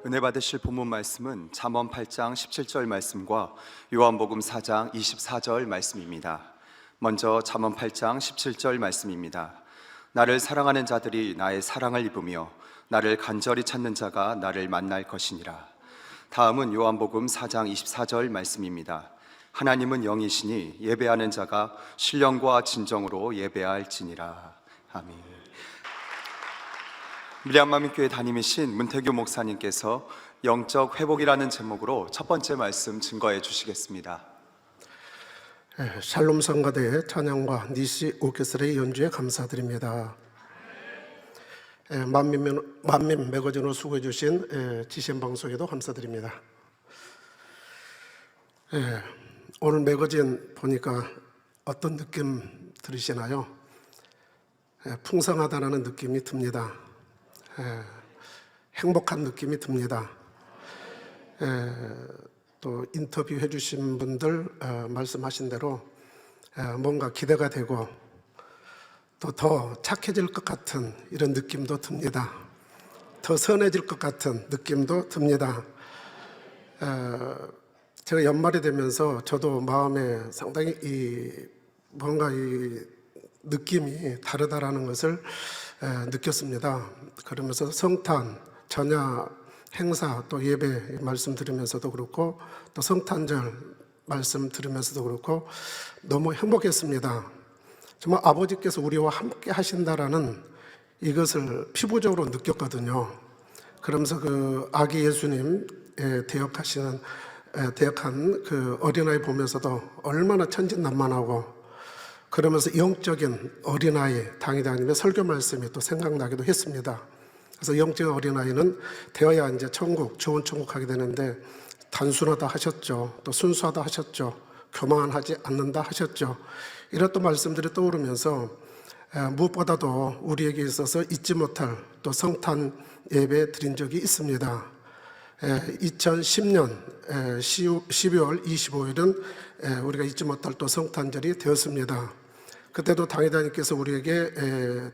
은혜 받으실 본문 말씀은 잠언 8장 17절 말씀과 요한복음 4장 24절 말씀입니다. 먼저 잠언 8장 17절 말씀입니다. 나를 사랑하는 자들이 나의 사랑을 입으며 나를 간절히 찾는 자가 나를 만날 것이니라. 다음은 요한복음 4장 24절 말씀입니다. 하나님은 영이시니 예배하는 자가 신령과 진정으로 예배할지니라. 아멘. 밀양만민교회 담임이신 문태규 목사님께서 영적 회복이라는 제목으로 첫 번째 말씀 증거해 주시겠습니다. 샬롬 성가대의 찬양과 니시 오케스트라의 연주에 감사드립니다. 만민 매거진으로 수고해 주신 지신 방송에도 감사드립니다. 오늘 매거진 보니까 어떤 느낌 들으시나요? 풍성하다는 느낌이 듭니다. 행복한 느낌이 듭니다. 또 인터뷰해 주신 분들 말씀하신 대로 뭔가 기대가 되고 또 더 착해질 것 같은 이런 느낌도 듭니다. 더 선해질 것 같은 느낌도 듭니다. 제가 연말이 되면서 저도 마음에 상당히 뭔가 이 느낌이 다르다라는 것을 느꼈습니다. 그러면서 성탄, 전야 행사, 또 예배 말씀 들으면서도 그렇고 또 성탄절 말씀 들으면서도 그렇고 너무 행복했습니다. 정말 아버지께서 우리와 함께 하신다라는 이것을 피부적으로 느꼈거든요. 그러면서 그 아기 예수님 대역한 그 어린아이 보면서도 얼마나 천진난만하고 그러면서 영적인 어린아이 당회장님의 설교 말씀이 또 생각나기도 했습니다. 그래서 영적인 어린아이는 되어야 이제 천국, 좋은 천국 가게 되는데 단순하다 하셨죠. 또 순수하다 하셨죠. 교만하지 않는다 하셨죠. 이런 또 말씀들이 떠오르면서 무엇보다도 우리에게 있어서 잊지 못할 또 성탄 예배 드린 적이 있습니다. 2010년 12월 25일은 우리가 잊지 못할 또 성탄절이 되었습니다. 그때도 당회장님께서 우리에게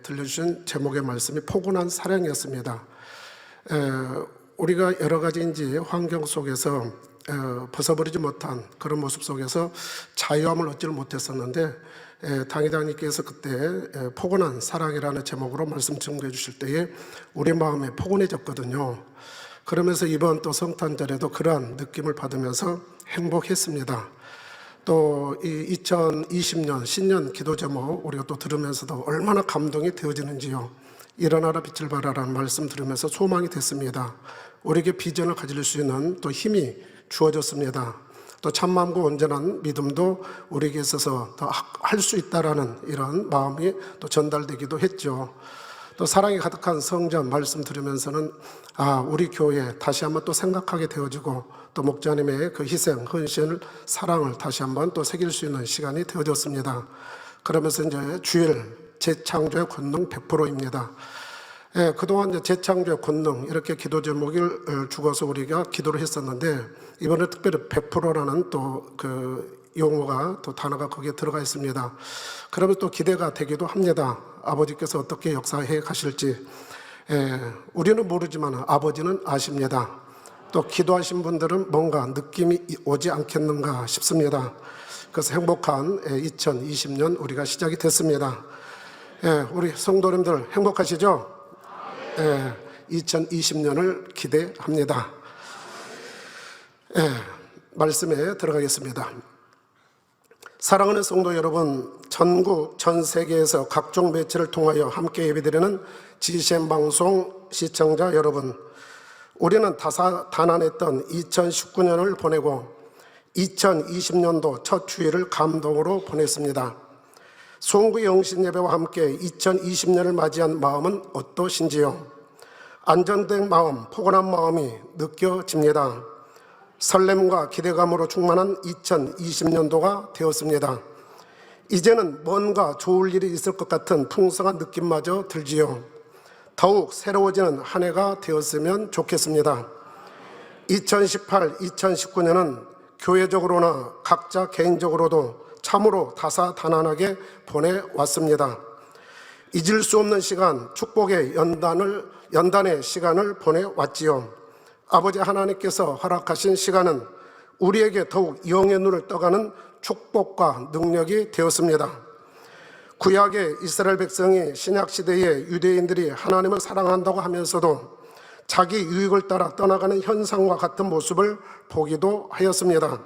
들려주신 제목의 말씀이 포근한 사랑이었습니다. 우리가 여러 가지 환경 속에서 벗어버리지 못한 그런 모습 속에서 자유함을 얻지를 못했었는데 당회장님께서 그때 포근한 사랑이라는 제목으로 말씀 증거해 주실 때에 우리 마음이 포근해졌거든요. 그러면서 이번 또 성탄절에도 그러한 느낌을 받으면서 행복했습니다. 또 이 2020년 신년 기도 제목 우리가 또 들으면서도 얼마나 감동이 되어지는지요. 일어나라 빛을 발하라는 말씀 들으면서 소망이 됐습니다. 우리에게 비전을 가질 수 있는 또 힘이 주어졌습니다. 또 참마음과 온전한 믿음도 우리에게 있어서 더 할 수 있다라는 이런 마음이 또 전달되기도 했죠. 또 사랑이 가득한 성전 말씀 들으면서는 우리 교회 다시 한번 또 생각하게 되어지고 또 목자님의 그 희생, 헌신, 사랑을 다시 한번 또 새길 수 있는 시간이 되어졌습니다. 그러면서 이제 주일 재창조의 권능 100%입니다. 그동안 이제 재창조의 권능 이렇게 기도 제목을 주어서 우리가 기도를 했었는데 이번에 특별히 100%라는 또 그 용어가 또 단어가 거기에 들어가 있습니다. 그러면 또 기대가 되기도 합니다. 아버지께서 어떻게 역사해 가실지. 우리는 모르지만 아버지는 아십니다. 또 기도하신 분들은 뭔가 느낌이 오지 않겠는가 싶습니다. 그래서 행복한 2020년 우리가 시작이 됐습니다. 우리 성도님들 행복하시죠? 2020년을 기대합니다. 말씀에 들어가겠습니다. 사랑하는 성도 여러분, 전국 전 세계에서 각종 매체를 통하여 함께 예배드리는 GCN 방송 시청자 여러분, 우리는 다사다난했던 2019년을 보내고 2020년도 첫 주일을 감동으로 보냈습니다. 송구 영신 예배와 함께 2020년을 맞이한 마음은 어떠신지요? 안정된 마음, 포근한 마음이 느껴집니다. 설렘과 기대감으로 충만한 2020년도가 되었습니다. 이제는 뭔가 좋을 일이 있을 것 같은 풍성한 느낌마저 들지요. 더욱 새로워지는 한 해가 되었으면 좋겠습니다. 2018, 2019년은 교회적으로나 각자 개인적으로도 참으로 다사다난하게 보내왔습니다. 잊을 수 없는 시간, 축복의 연단의 시간을 보내왔지요. 아버지 하나님께서 허락하신 시간은 우리에게 더욱 영의 눈을 떠가는 축복과 능력이 되었습니다. 구약의 이스라엘 백성이 신약시대의 유대인들이 하나님을 사랑한다고 하면서도 자기 유익을 따라 떠나가는 현상과 같은 모습을 보기도 하였습니다.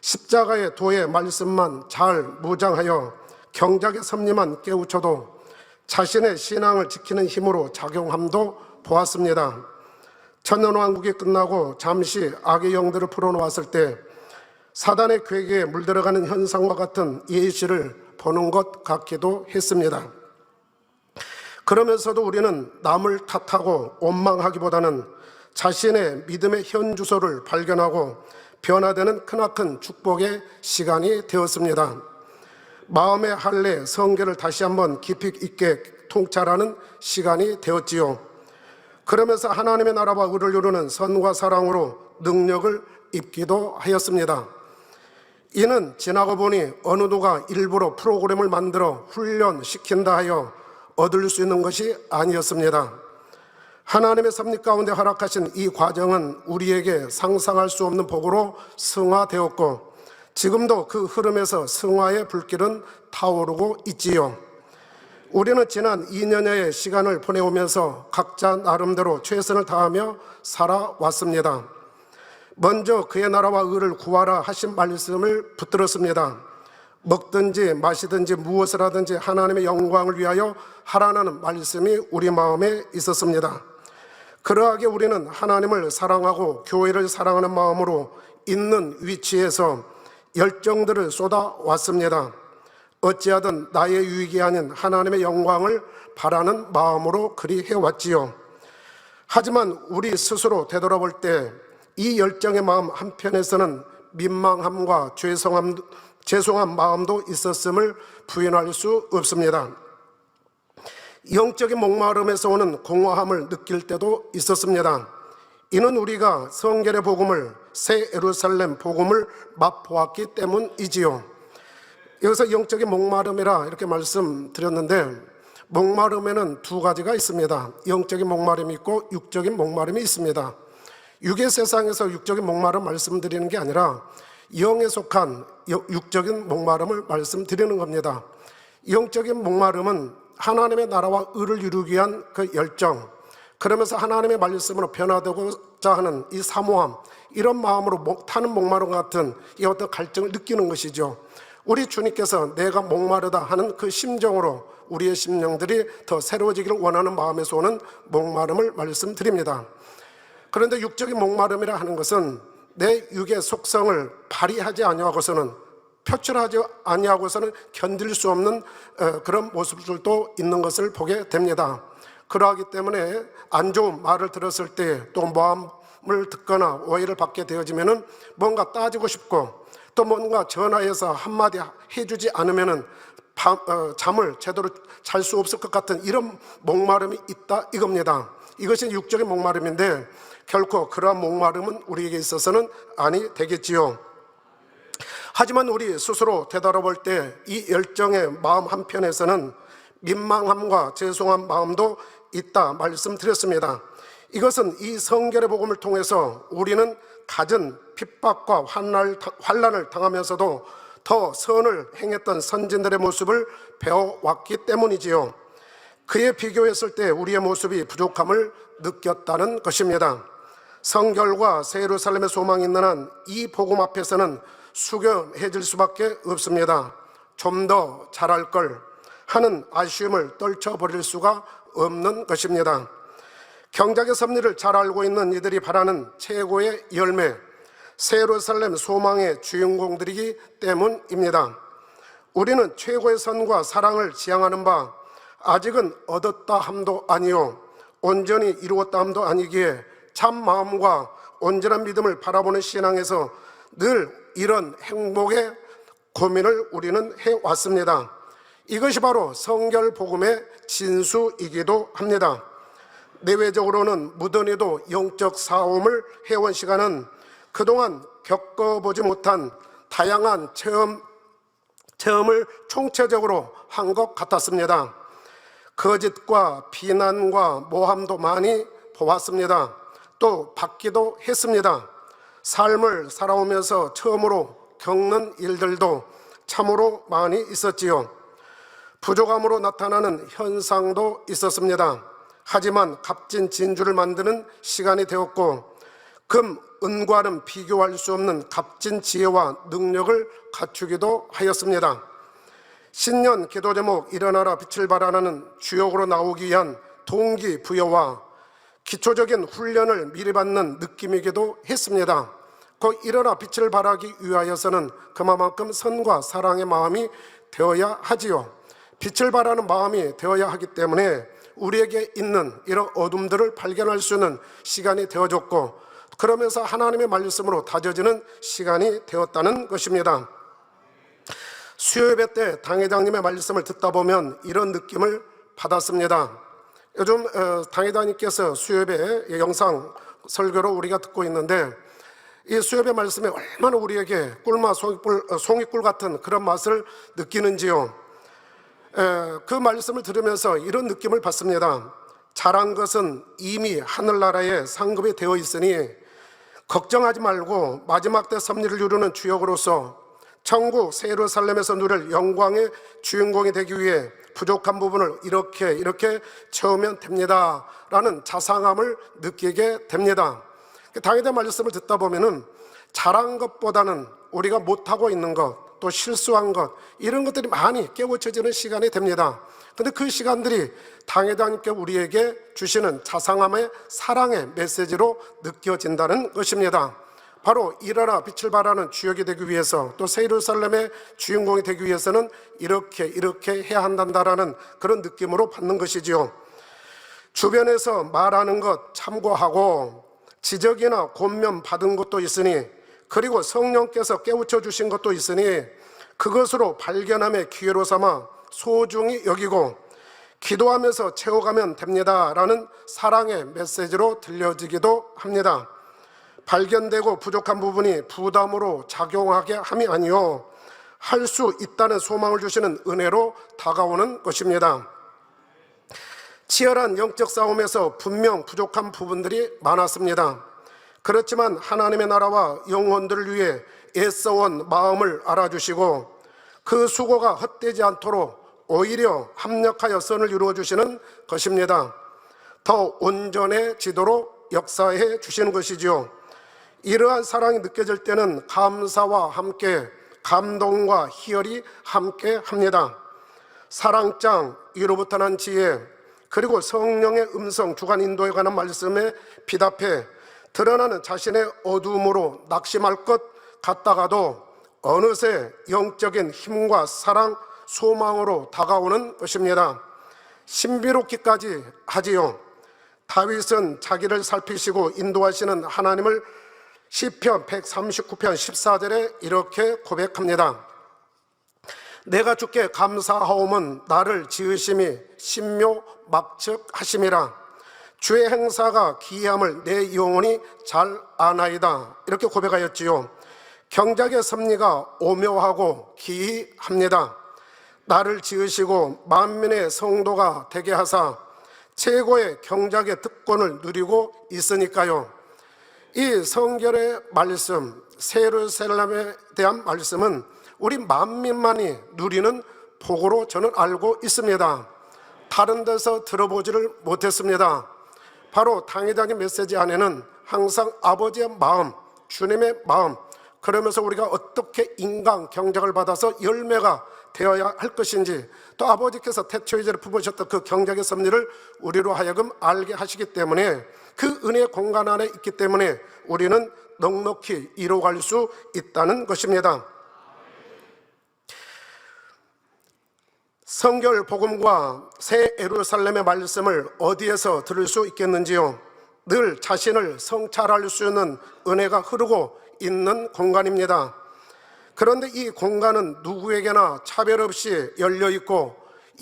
십자가의 도의 말씀만 잘 무장하여 경작의 섭리만 깨우쳐도 자신의 신앙을 지키는 힘으로 작용함도 보았습니다. 천년왕국이 끝나고 잠시 악의 영들을 풀어놓았을 때 사단의 괴계에 물들어가는 현상과 같은 예시를 보는 것 같기도 했습니다. 그러면서도 우리는 남을 탓하고 원망하기보다는 자신의 믿음의 현주소를 발견하고 변화되는 크나큰 축복의 시간이 되었습니다. 마음의 할례, 성결을 다시 한번 깊이 있게 통찰하는 시간이 되었지요. 그러면서 하나님의 나라와 의를 이루는 선과 사랑으로 능력을 입기도 하였습니다. 이는 지나고 보니 어느 누가 일부러 프로그램을 만들어 훈련시킨다 하여 얻을 수 있는 것이 아니었습니다. 하나님의 섭리 가운데 허락하신 이 과정은 우리에게 상상할 수 없는 복으로 승화되었고 지금도 그 흐름에서 승화의 불길은 타오르고 있지요. 우리는 지난 2년여의 시간을 보내오면서 각자 나름대로 최선을 다하며 살아왔습니다. 먼저 그의 나라와 의를 구하라 하신 말씀을 붙들었습니다. 먹든지 마시든지 무엇을 하든지 하나님의 영광을 위하여 하라는 말씀이 우리 마음에 있었습니다. 그러하게 우리는 하나님을 사랑하고 교회를 사랑하는 마음으로 있는 위치에서 열정들을 쏟아왔습니다. 어찌하든 나의 유익이 아닌 하나님의 영광을 바라는 마음으로 그리 해왔지요. 하지만 우리 스스로 되돌아볼 때 이 열정의 마음 한편에서는 민망함과 죄송한 마음도 있었음을 부인할 수 없습니다. 영적인 목마름에서 오는 공허함을 느낄 때도 있었습니다. 이는 우리가 성결의 복음을, 새 예루살렘 복음을 맛보았기 때문이지요. 여기서 영적인 목마름이라 이렇게 말씀드렸는데 목마름에는 두 가지가 있습니다. 영적인 목마름이 있고 육적인 목마름이 있습니다. 육의 세상에서 육적인 목마름 말씀드리는 게 아니라 영에 속한 육적인 목마름을 말씀드리는 겁니다. 영적인 목마름은 하나님의 나라와 의를 이루기 위한 그 열정, 그러면서 하나님의 말씀으로 변화되고자 하는 이 사모함, 이런 마음으로 타는 목마름 같은 이 어떤 갈증을 느끼는 것이죠. 우리 주님께서 내가 목마르다 하는 그 심정으로 우리의 심령들이 더 새로워지기를 원하는 마음에서 오는 목마름을 말씀드립니다. 그런데 육적인 목마름이라 하는 것은 내 육의 속성을 발휘하지 아니하고서는, 표출하지 아니하고서는 견딜 수 없는 그런 모습들도 있는 것을 보게 됩니다. 그러하기 때문에 안 좋은 말을 들었을 때 또 모함을 듣거나 오해를 받게 되어지면은 뭔가 따지고 싶고 또 뭔가 전화해서 한마디 해주지 않으면은 잠을 제대로 잘 수 없을 것 같은 이런 목마름이 있다 이겁니다. 이것이 육적인 목마름인데 결코 그러한 목마름은 우리에게 있어서는 아니 되겠지요. 하지만 우리 스스로 되돌아볼 때 이 열정의 마음 한편에서는 민망함과 죄송한 마음도 있다 말씀드렸습니다. 이것은 이 성결의 복음을 통해서 우리는 갖은 핍박과 환난을 당하면서도 더 선을 행했던 선진들의 모습을 배워왔기 때문이지요. 그에 비교했을 때 우리의 모습이 부족함을 느꼈다는 것입니다. 성결과 새 예루살렘의 소망이 있는 한 이 복음 앞에서는 숙연해질 수밖에 없습니다. 좀 더 잘할 걸 하는 아쉬움을 떨쳐버릴 수가 없는 것입니다. 경작의 섭리를 잘 알고 있는 이들이 바라는 최고의 열매, 새 예루살렘 소망의 주인공들이기 때문입니다. 우리는 최고의 선과 사랑을 지향하는 바 아직은 얻었다 함도 아니요 온전히 이루었다 함도 아니기에 참 마음과 온전한 믿음을 바라보는 신앙에서 늘 이런 행복의 고민을 우리는 해왔습니다. 이것이 바로 성결 복음의 진수이기도 합니다. 내외적으로는 무던히도 영적 싸움을 해온 시간은 그동안 겪어보지 못한 다양한 체험을 총체적으로 한 것 같았습니다. 거짓과 비난과 모함도 많이 보았습니다. 또 받기도 했습니다. 삶을 살아오면서 처음으로 겪는 일들도 참으로 많이 있었지요. 부족함으로 나타나는 현상도 있었습니다. 하지만 값진 진주를 만드는 시간이 되었고, 금, 은과는 비교할 수 없는 값진 지혜와 능력을 갖추기도 하였습니다. 신년 기도 제목 일어나라 빛을 발하라는 주역으로 나오기 위한 동기부여와 기초적인 훈련을 미리 받는 느낌이기도 했습니다. 그 일어나 빛을 발하기 위하여서는 그만큼 선과 사랑의 마음이 되어야 하지요. 빛을 발하는 마음이 되어야 하기 때문에 우리에게 있는 이런 어둠들을 발견할 수 있는 시간이 되어졌고, 그러면서 하나님의 말씀으로 다져지는 시간이 되었다는 것입니다. 수요예배 때 당회장님의 말씀을 듣다 보면 이런 느낌을 받았습니다. 요즘 당회장님께서 수요예배 영상 설교로 우리가 듣고 있는데, 이 수요예배 말씀에 얼마나 우리에게 꿀맛 송이꿀 같은 그런 맛을 느끼는지요. 그 말씀을 들으면서 이런 느낌을 받습니다. 잘한 것은 이미 하늘나라에 상급이 되어 있으니 걱정하지 말고 마지막 때 섭리를 이루는 주역으로서 천국 새 예루살렘에서 누릴 영광의 주인공이 되기 위해 부족한 부분을 이렇게 채우면 됩니다 라는 자상함을 느끼게 됩니다. 당회장 말씀을 듣다 보면은 잘한 것보다는 우리가 못하고 있는 것, 또 실수한 것, 이런 것들이 많이 깨우쳐지는 시간이 됩니다. 그런데 그 시간들이 당회장님께 우리에게 주시는 자상함의 사랑의 메시지로 느껴진다는 것입니다. 바로 일어나 빛을 발하는 주역이 되기 위해서, 또 새 예루살렘의 주인공이 되기 위해서는 이렇게 해야 한다라는 그런 느낌으로 받는 것이지요. 주변에서 말하는 것 참고하고 지적이나 권면 받은 것도 있으니, 그리고 성령께서 깨우쳐 주신 것도 있으니 그것으로 발견함의 기회로 삼아 소중히 여기고 기도하면서 채워가면 됩니다라는 사랑의 메시지로 들려지기도 합니다. 발견되고 부족한 부분이 부담으로 작용하게 함이 아니요, 할 수 있다는 소망을 주시는 은혜로 다가오는 것입니다. 치열한 영적 싸움에서 분명 부족한 부분들이 많았습니다. 그렇지만 하나님의 나라와 영혼들을 위해 애써온 마음을 알아주시고 그 수고가 헛되지 않도록 오히려 합력하여 선을 이루어 주시는 것입니다. 더 온전해지도록 역사해 주시는 것이지요. 이러한 사랑이 느껴질 때는 감사와 함께 감동과 희열이 함께 합니다. 사랑장, 위로부터 난 지혜, 그리고 성령의 음성, 주관 인도에 관한 말씀에 비답해 드러나는 자신의 어두움으로 낙심할 것 같다가도 어느새 영적인 힘과 사랑, 소망으로 다가오는 것입니다. 신비롭기까지 하지요. 다윗은 자기를 살피시고 인도하시는 하나님을 시편 139편 14절에 이렇게 고백합니다. 내가 주께 감사하오면 나를 지으심이 신묘막측하심이라. 주의 행사가 기이함을 내 영혼이 잘 아나이다. 이렇게 고백하였지요. 경작의 섭리가 오묘하고 기이합니다. 나를 지으시고 만민의 성도가 되게 하사 최고의 경작의 특권을 누리고 있으니까요. 이 성결의 말씀, 새 예루살렘에 대한 말씀은 우리 만민만이 누리는 복으로 저는 알고 있습니다. 다른 데서 들어보지를 못했습니다. 바로 당회장의 메시지 안에는 항상 아버지의 마음, 주님의 마음, 그러면서 우리가 어떻게 인간 경작을 받아서 열매가 되어야 할 것인지, 또 아버지께서 태초이제를 품으셨던 그 경작의 섭리를 우리로 하여금 알게 하시기 때문에, 그 은혜의 공간 안에 있기 때문에 우리는 넉넉히 이뤄갈 수 있다는 것입니다. 성결 복음과 새 예루살렘의 말씀을 어디에서 들을 수 있겠는지요? 늘 자신을 성찰할 수 있는 은혜가 흐르고 있는 공간입니다. 그런데 이 공간은 누구에게나 차별 없이 열려 있고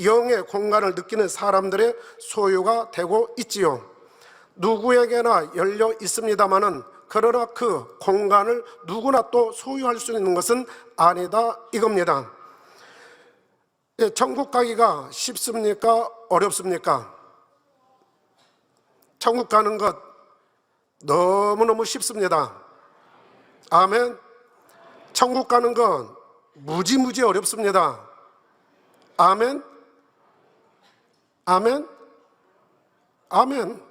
영의 공간을 느끼는 사람들의 소유가 되고 있지요. 누구에게나 열려 있습니다마는, 그러나 그 공간을 누구나 또 소유할 수 있는 것은 아니다 이겁니다. 천국 가기가 쉽습니까? 어렵습니까? 천국 가는 것 너무너무 쉽습니다. 아멘. 천국 가는 건 무지무지 어렵습니다. 아멘. 아멘. 아멘.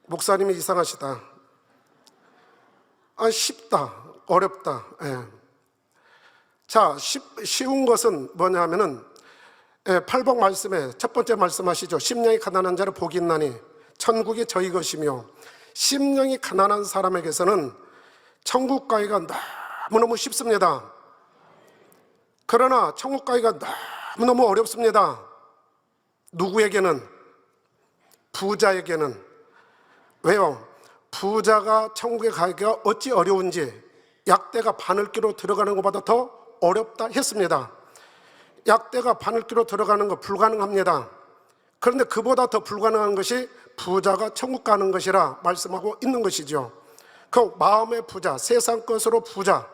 목사님이 이상하시다. 쉽다, 어렵다. 예. 자, 쉬운 것은 뭐냐 하면은 8복 말씀에 첫 번째 말씀하시죠. 심령이 가난한 자를 복이 있나니 천국이 저희 것이며, 심령이 가난한 사람에게서는 천국 가기가 너무너무 쉽습니다. 그러나 천국 가기가 너무너무 어렵습니다. 누구에게는? 부자에게는. 왜요? 부자가 천국에 가기가 어찌 어려운지 약대가 바늘기로 들어가는 것보다 더 어렵다 했습니다. 약대가 바늘기로 들어가는 거 불가능합니다. 그런데 그보다 더 불가능한 것이 부자가 천국 가는 것이라 말씀하고 있는 것이죠. 그 마음의 부자, 세상 것으로 부자,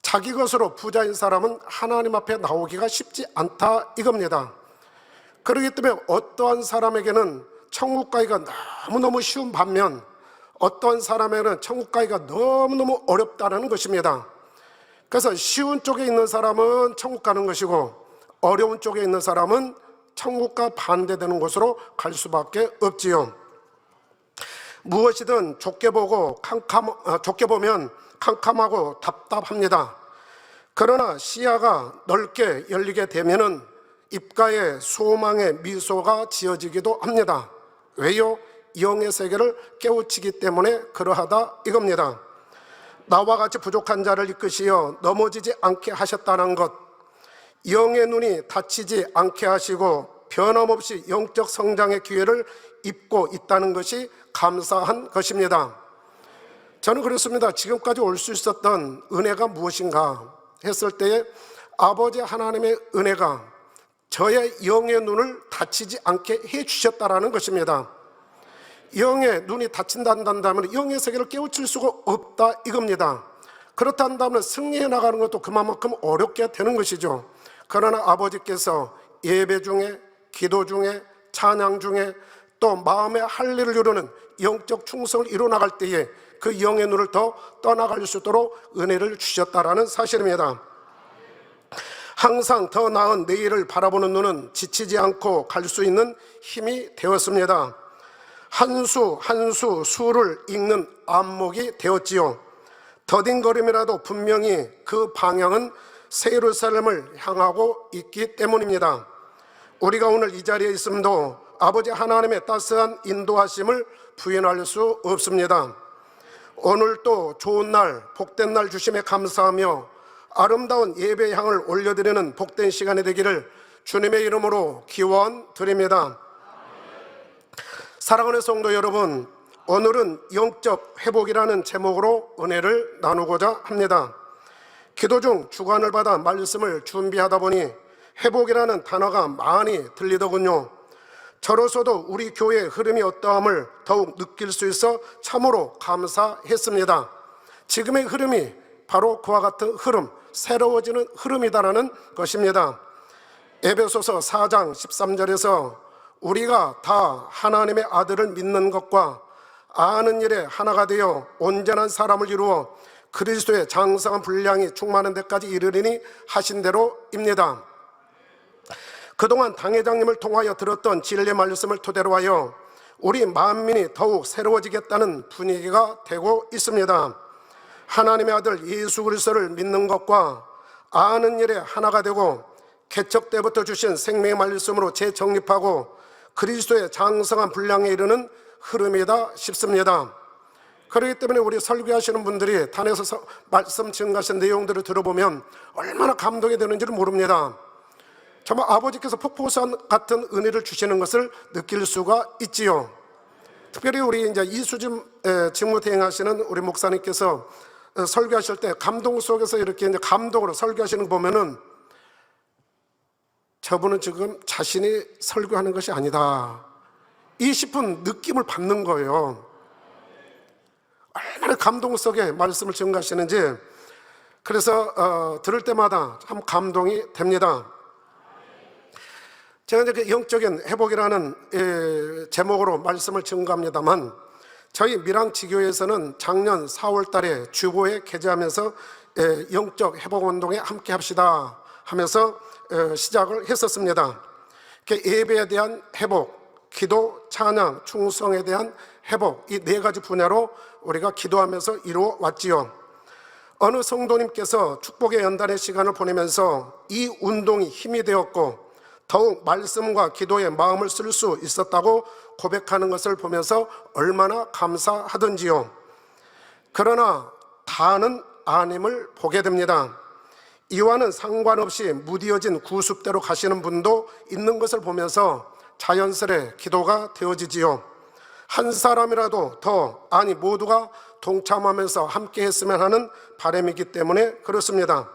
자기 것으로 부자인 사람은 하나님 앞에 나오기가 쉽지 않다 이겁니다. 그렇기 때문에 어떠한 사람에게는 천국 가기가 너무너무 쉬운 반면 어떠한 사람에게는 천국 가기가 너무너무 어렵다는 것입니다. 그래서 쉬운 쪽에 있는 사람은 천국 가는 것이고, 어려운 쪽에 있는 사람은 천국과 반대되는 곳으로 갈 수밖에 없지요. 무엇이든 좋게 보면 캄캄하고 답답합니다. 그러나 시야가 넓게 열리게 되면은 입가에 소망의 미소가 지어지기도 합니다. 왜요? 영의 세계를 깨우치기 때문에 그러하다 이겁니다. 나와 같이 부족한 자를 이끄시어 넘어지지 않게 하셨다는 것, 영의 눈이 닫히지 않게 하시고 변함없이 영적 성장의 기회를 입고 있다는 것이 감사한 것입니다. 저는 그렇습니다. 지금까지 올 수 있었던 은혜가 무엇인가 했을 때에 아버지 하나님의 은혜가 저의 영의 눈을 닫히지 않게 해주셨다라는 것입니다. 영의 눈이 닫힌다면 영의 세계를 깨우칠 수가 없다 이겁니다. 그렇다면 승리해 나가는 것도 그만큼 어렵게 되는 것이죠. 그러나 아버지께서 예배 중에, 기도 중에, 찬양 중에 또 마음에 할 일을 이루는 영적 충성을 이루어 나갈 때에 그 영의 눈을 더 떠나갈 수 있도록 은혜를 주셨다라는 사실입니다. 항상 더 나은 내일을 바라보는 눈은 지치지 않고 갈 수 있는 힘이 되었습니다. 한 수 한 수 수를 읽는 안목이 되었지요. 더딘거림이라도 분명히 그 방향은 새 예루살렘을 향하고 있기 때문입니다. 우리가 오늘 이 자리에 있음도 아버지 하나님의 따스한 인도하심을 부인할 수 없습니다. 오늘도 좋은 날, 복된 날 주심에 감사하며 아름다운 예배의 향을 올려드리는 복된 시간이 되기를 주님의 이름으로 기원드립니다. 사랑하는 성도 여러분, 오늘은 영적 회복이라는 제목으로 은혜를 나누고자 합니다. 기도 중 주관을 받아 말씀을 준비하다 보니 회복이라는 단어가 많이 들리더군요. 저로서도 우리 교회의 흐름이 어떠함을 더욱 느낄 수 있어 참으로 감사했습니다. 지금의 흐름이 바로 그와 같은 흐름, 새로워지는 흐름이다라는 것입니다. 에베소서 4장 13절에서 우리가 다 하나님의 아들을 믿는 것과 아는 일에 하나가 되어 온전한 사람을 이루어 그리스도의 장성한 분량이 충만한 데까지 이르리니 하신 대로입니다. 그동안 당회장님을 통하여 들었던 진리 말씀을 토대로 하여 우리 만민이 더욱 새로워지겠다는 분위기가 되고 있습니다. 하나님의 아들 예수 그리스도를 믿는 것과 아는 일에 하나가 되고 개척 때부터 주신 생명의 말씀으로 재정립하고 그리스도의 장성한 분량에 이르는 흐름이다 싶습니다. 그렇기 때문에 우리 설교하시는 분들이 단에서 말씀 증가하신 내용들을 들어보면 얼마나 감동이 되는지를 모릅니다. 정말 아버지께서 폭포수원 같은 은혜를 주시는 것을 느낄 수가 있지요. 특별히 우리 이제 이수진 직무대행하시는 우리 목사님께서 설교하실 때 감동 속에서 이렇게 이제 감동으로 설교하시는 거 보면은 저분은 지금 자신이 설교하는 것이 아니다 이 싶은 느낌을 받는 거예요. 얼마나 감동 속에 말씀을 증가하시는지. 그래서 들을 때마다 참 감동이 됩니다. 제가 이제 그 영적인 회복이라는 제목으로 말씀을 증거합니다만, 저희 밀양지교에서는 작년 4월 달에 주보에 게재하면서 영적 회복 운동에 함께 합시다 하면서 시작을 했었습니다. 예배에 대한 회복, 기도, 찬양, 충성에 대한 회복, 이 네 가지 분야로 우리가 기도하면서 이루어 왔지요. 어느 성도님께서 축복의 연단의 시간을 보내면서 이 운동이 힘이 되었고 더욱 말씀과 기도에 마음을 쓸 수 있었다고 고백하는 것을 보면서 얼마나 감사하던지요. 그러나 다는 아님을 보게 됩니다. 이와는 상관없이 무디어진 구습대로 가시는 분도 있는 것을 보면서 자연스레 기도가 되어지지요. 한 사람이라도 더, 아니 모두가 동참하면서 함께 했으면 하는 바람이기 때문에 그렇습니다.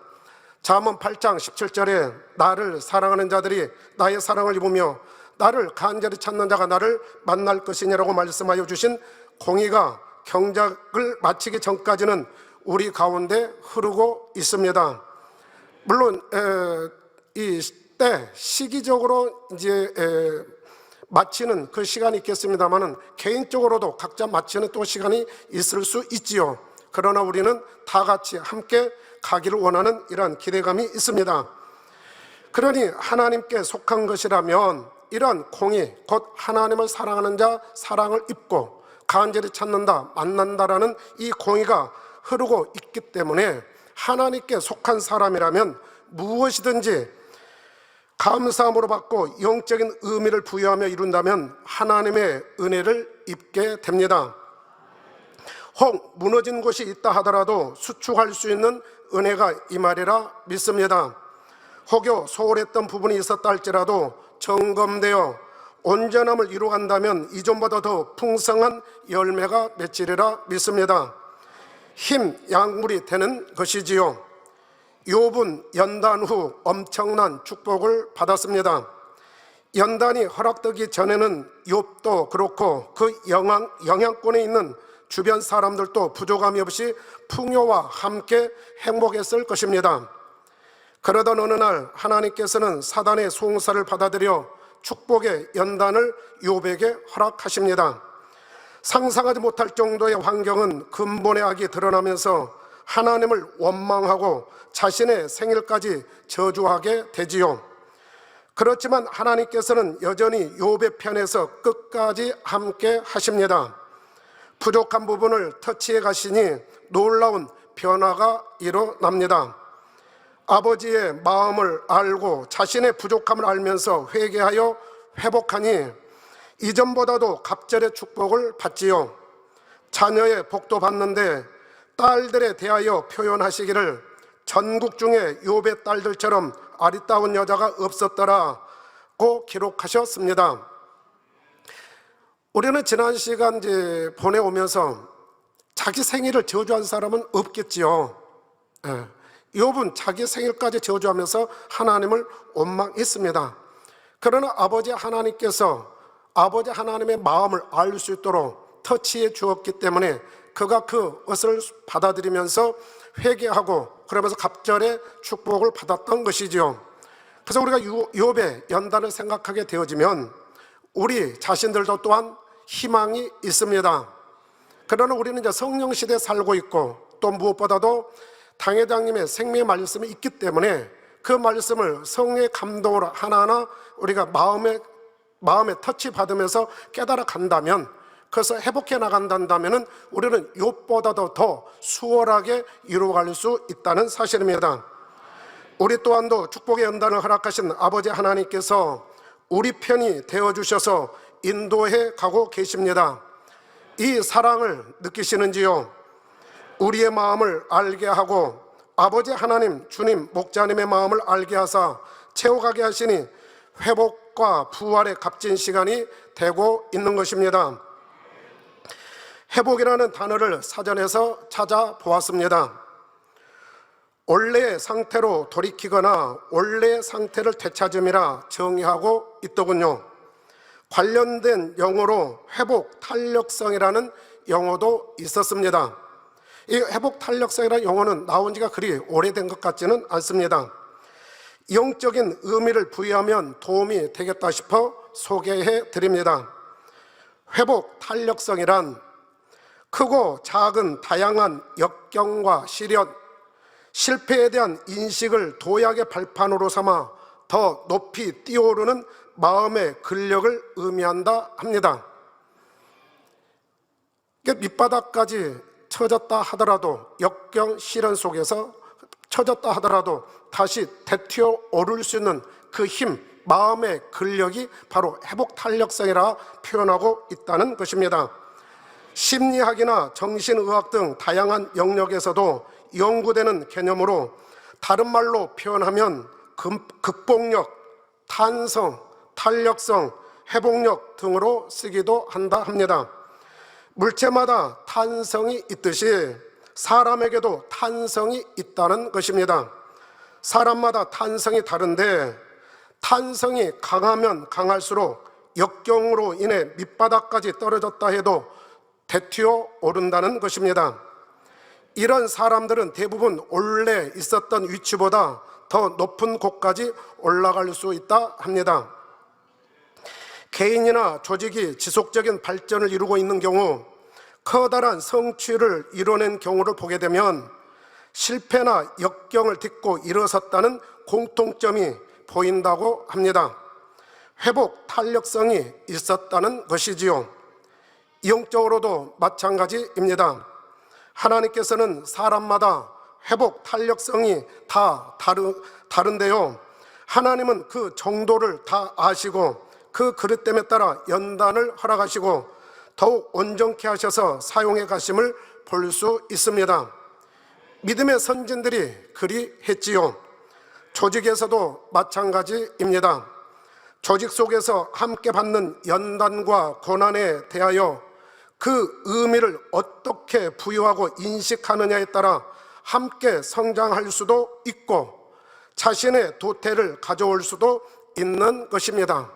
잠언 8장 17절에 나를 사랑하는 자들이 나의 사랑을 입으며 나를 간절히 찾는 자가 나를 만날 것이니라고 말씀하여 주신 공의가 경작을 마치기 전까지는 우리 가운데 흐르고 있습니다. 물론 이 때 시기적으로 이제 마치는 그 시간이 있겠습니다만은 개인적으로도 각자 마치는 또 시간이 있을 수 있지요. 그러나 우리는 다 같이 함께 가기를 원하는 이러한 기대감이 있습니다. 그러니 하나님께 속한 것이라면 이러한 공의, 곧 하나님을 사랑하는 자 사랑을 입고 간절히 찾는다, 만난다라는 이 공의가 흐르고 있기 때문에 하나님께 속한 사람이라면 무엇이든지 감사함으로 받고 영적인 의미를 부여하며 이룬다면 하나님의 은혜를 입게 됩니다. 혹 무너진 곳이 있다 하더라도 수축할 수 있는 은혜가 임하리라 믿습니다. 혹여 소홀했던 부분이 있었다 할지라도 점검되어 온전함을 이루어간다면 이전보다 더 풍성한 열매가 맺히리라 믿습니다. 힘, 약물이 되는 것이지요. 욥은 연단 후 엄청난 축복을 받았습니다. 연단이 허락되기 전에는 욥도 그렇고 그 영향권에 있는 주변 사람들도 부족함이 없이 풍요와 함께 행복했을 것입니다. 그러던 어느 날 하나님께서는 사단의 송사를 받아들여 축복의 연단을 욥에게 허락하십니다. 상상하지 못할 정도의 환경은 근본의 악이 드러나면서 하나님을 원망하고 자신의 생일까지 저주하게 되지요. 그렇지만 하나님께서는 여전히 욥의 편에서 끝까지 함께 하십니다. 부족한 부분을 터치해 가시니 놀라운 변화가 일어납니다. 아버지의 마음을 알고 자신의 부족함을 알면서 회개하여 회복하니 이전보다도 갑절의 축복을 받지요. 자녀의 복도 받는데 딸들에 대하여 표현하시기를 전국 중에 욥의 딸들처럼 아리따운 여자가 없었더라고 기록하셨습니다. 우리는 지난 시간 이제 보내오면서 자기 생일을 저주한 사람은 없겠지요. 욥은 자기 생일까지 저주하면서 하나님을 원망했습니다. 그러나 아버지 하나님께서 아버지 하나님의 마음을 알 수 있도록 터치해 주었기 때문에 그가 그것을 받아들이면서 회개하고 그러면서 갑절의 축복을 받았던 것이지요. 그래서 우리가 욥의 연단을 생각하게 되어지면 우리 자신들도 또한 희망이 있습니다. 그러나 우리는 이제 성령 시대에 살고 있고 또 무엇보다도 당회장님의 생명의 말씀이 있기 때문에 그 말씀을 성령의 감동으로 하나하나 우리가 마음에 터치 받으면서 깨달아 간다면, 그래서 회복해 나간다면 우리는 욥보다도 더 수월하게 이루어갈 수 있다는 사실입니다. 우리 또한도 축복의 연단을 허락하신 아버지 하나님께서 우리 편이 되어주셔서 인도해 가고 계십니다. 이 사랑을 느끼시는지요? 우리의 마음을 알게 하고 아버지 하나님, 주님, 목자님의 마음을 알게 하사 채워가게 하시니 회복과 부활의 값진 시간이 되고 있는 것입니다. 회복이라는 단어를 사전에서 찾아보았습니다. 원래의 상태로 돌이키거나 원래의 상태를 되찾음이라 정의하고 있더군요. 관련된 용어로 회복 탄력성이라는 용어도 있었습니다. 이 회복 탄력성이라는 용어는 나온 지가 그리 오래된 것 같지는 않습니다. 영적인 의미를 부여하면 도움이 되겠다 싶어 소개해 드립니다. 회복 탄력성이란 크고 작은 다양한 역경과 시련, 실패에 대한 인식을 도약의 발판으로 삼아 더 높이 뛰어오르는 마음의 근력을 의미한다 합니다. 밑바닥까지 처졌다 하더라도, 역경 시련 속에서 처졌다 하더라도 다시 대튀어 오를 수 있는 그 힘, 마음의 근력이 바로 회복 탄력성이라 표현하고 있다는 것입니다. 심리학이나 정신의학 등 다양한 영역에서도 연구되는 개념으로, 다른 말로 표현하면 극복력, 탄성, 탄력성, 회복력 등으로 쓰기도 한다 합니다. 물체마다 탄성이 있듯이 사람에게도 탄성이 있다는 것입니다. 사람마다 탄성이 다른데, 탄성이 강하면 강할수록 역경으로 인해 밑바닥까지 떨어졌다 해도 대튀어 오른다는 것입니다. 이런 사람들은 대부분 원래 있었던 위치보다 더 높은 곳까지 올라갈 수 있다 합니다. 개인이나 조직이 지속적인 발전을 이루고 있는 경우, 커다란 성취를 이뤄낸 경우를 보게 되면 실패나 역경을 딛고 일어섰다는 공통점이 보인다고 합니다. 회복 탄력성이 있었다는 것이지요. 영적으로도 마찬가지입니다. 하나님께서는 사람마다 회복 탄력성이 다 다른데요, 하나님은 그 정도를 다 아시고 그 그릇됨에 따라 연단을 허락하시고 더욱 온전케 하셔서 사용해 가심을 볼 수 있습니다. 믿음의 선진들이 그리했지요. 조직에서도 마찬가지입니다. 조직 속에서 함께 받는 연단과 고난에 대하여 그 의미를 어떻게 부여하고 인식하느냐에 따라 함께 성장할 수도 있고 자신의 도태를 가져올 수도 있는 것입니다.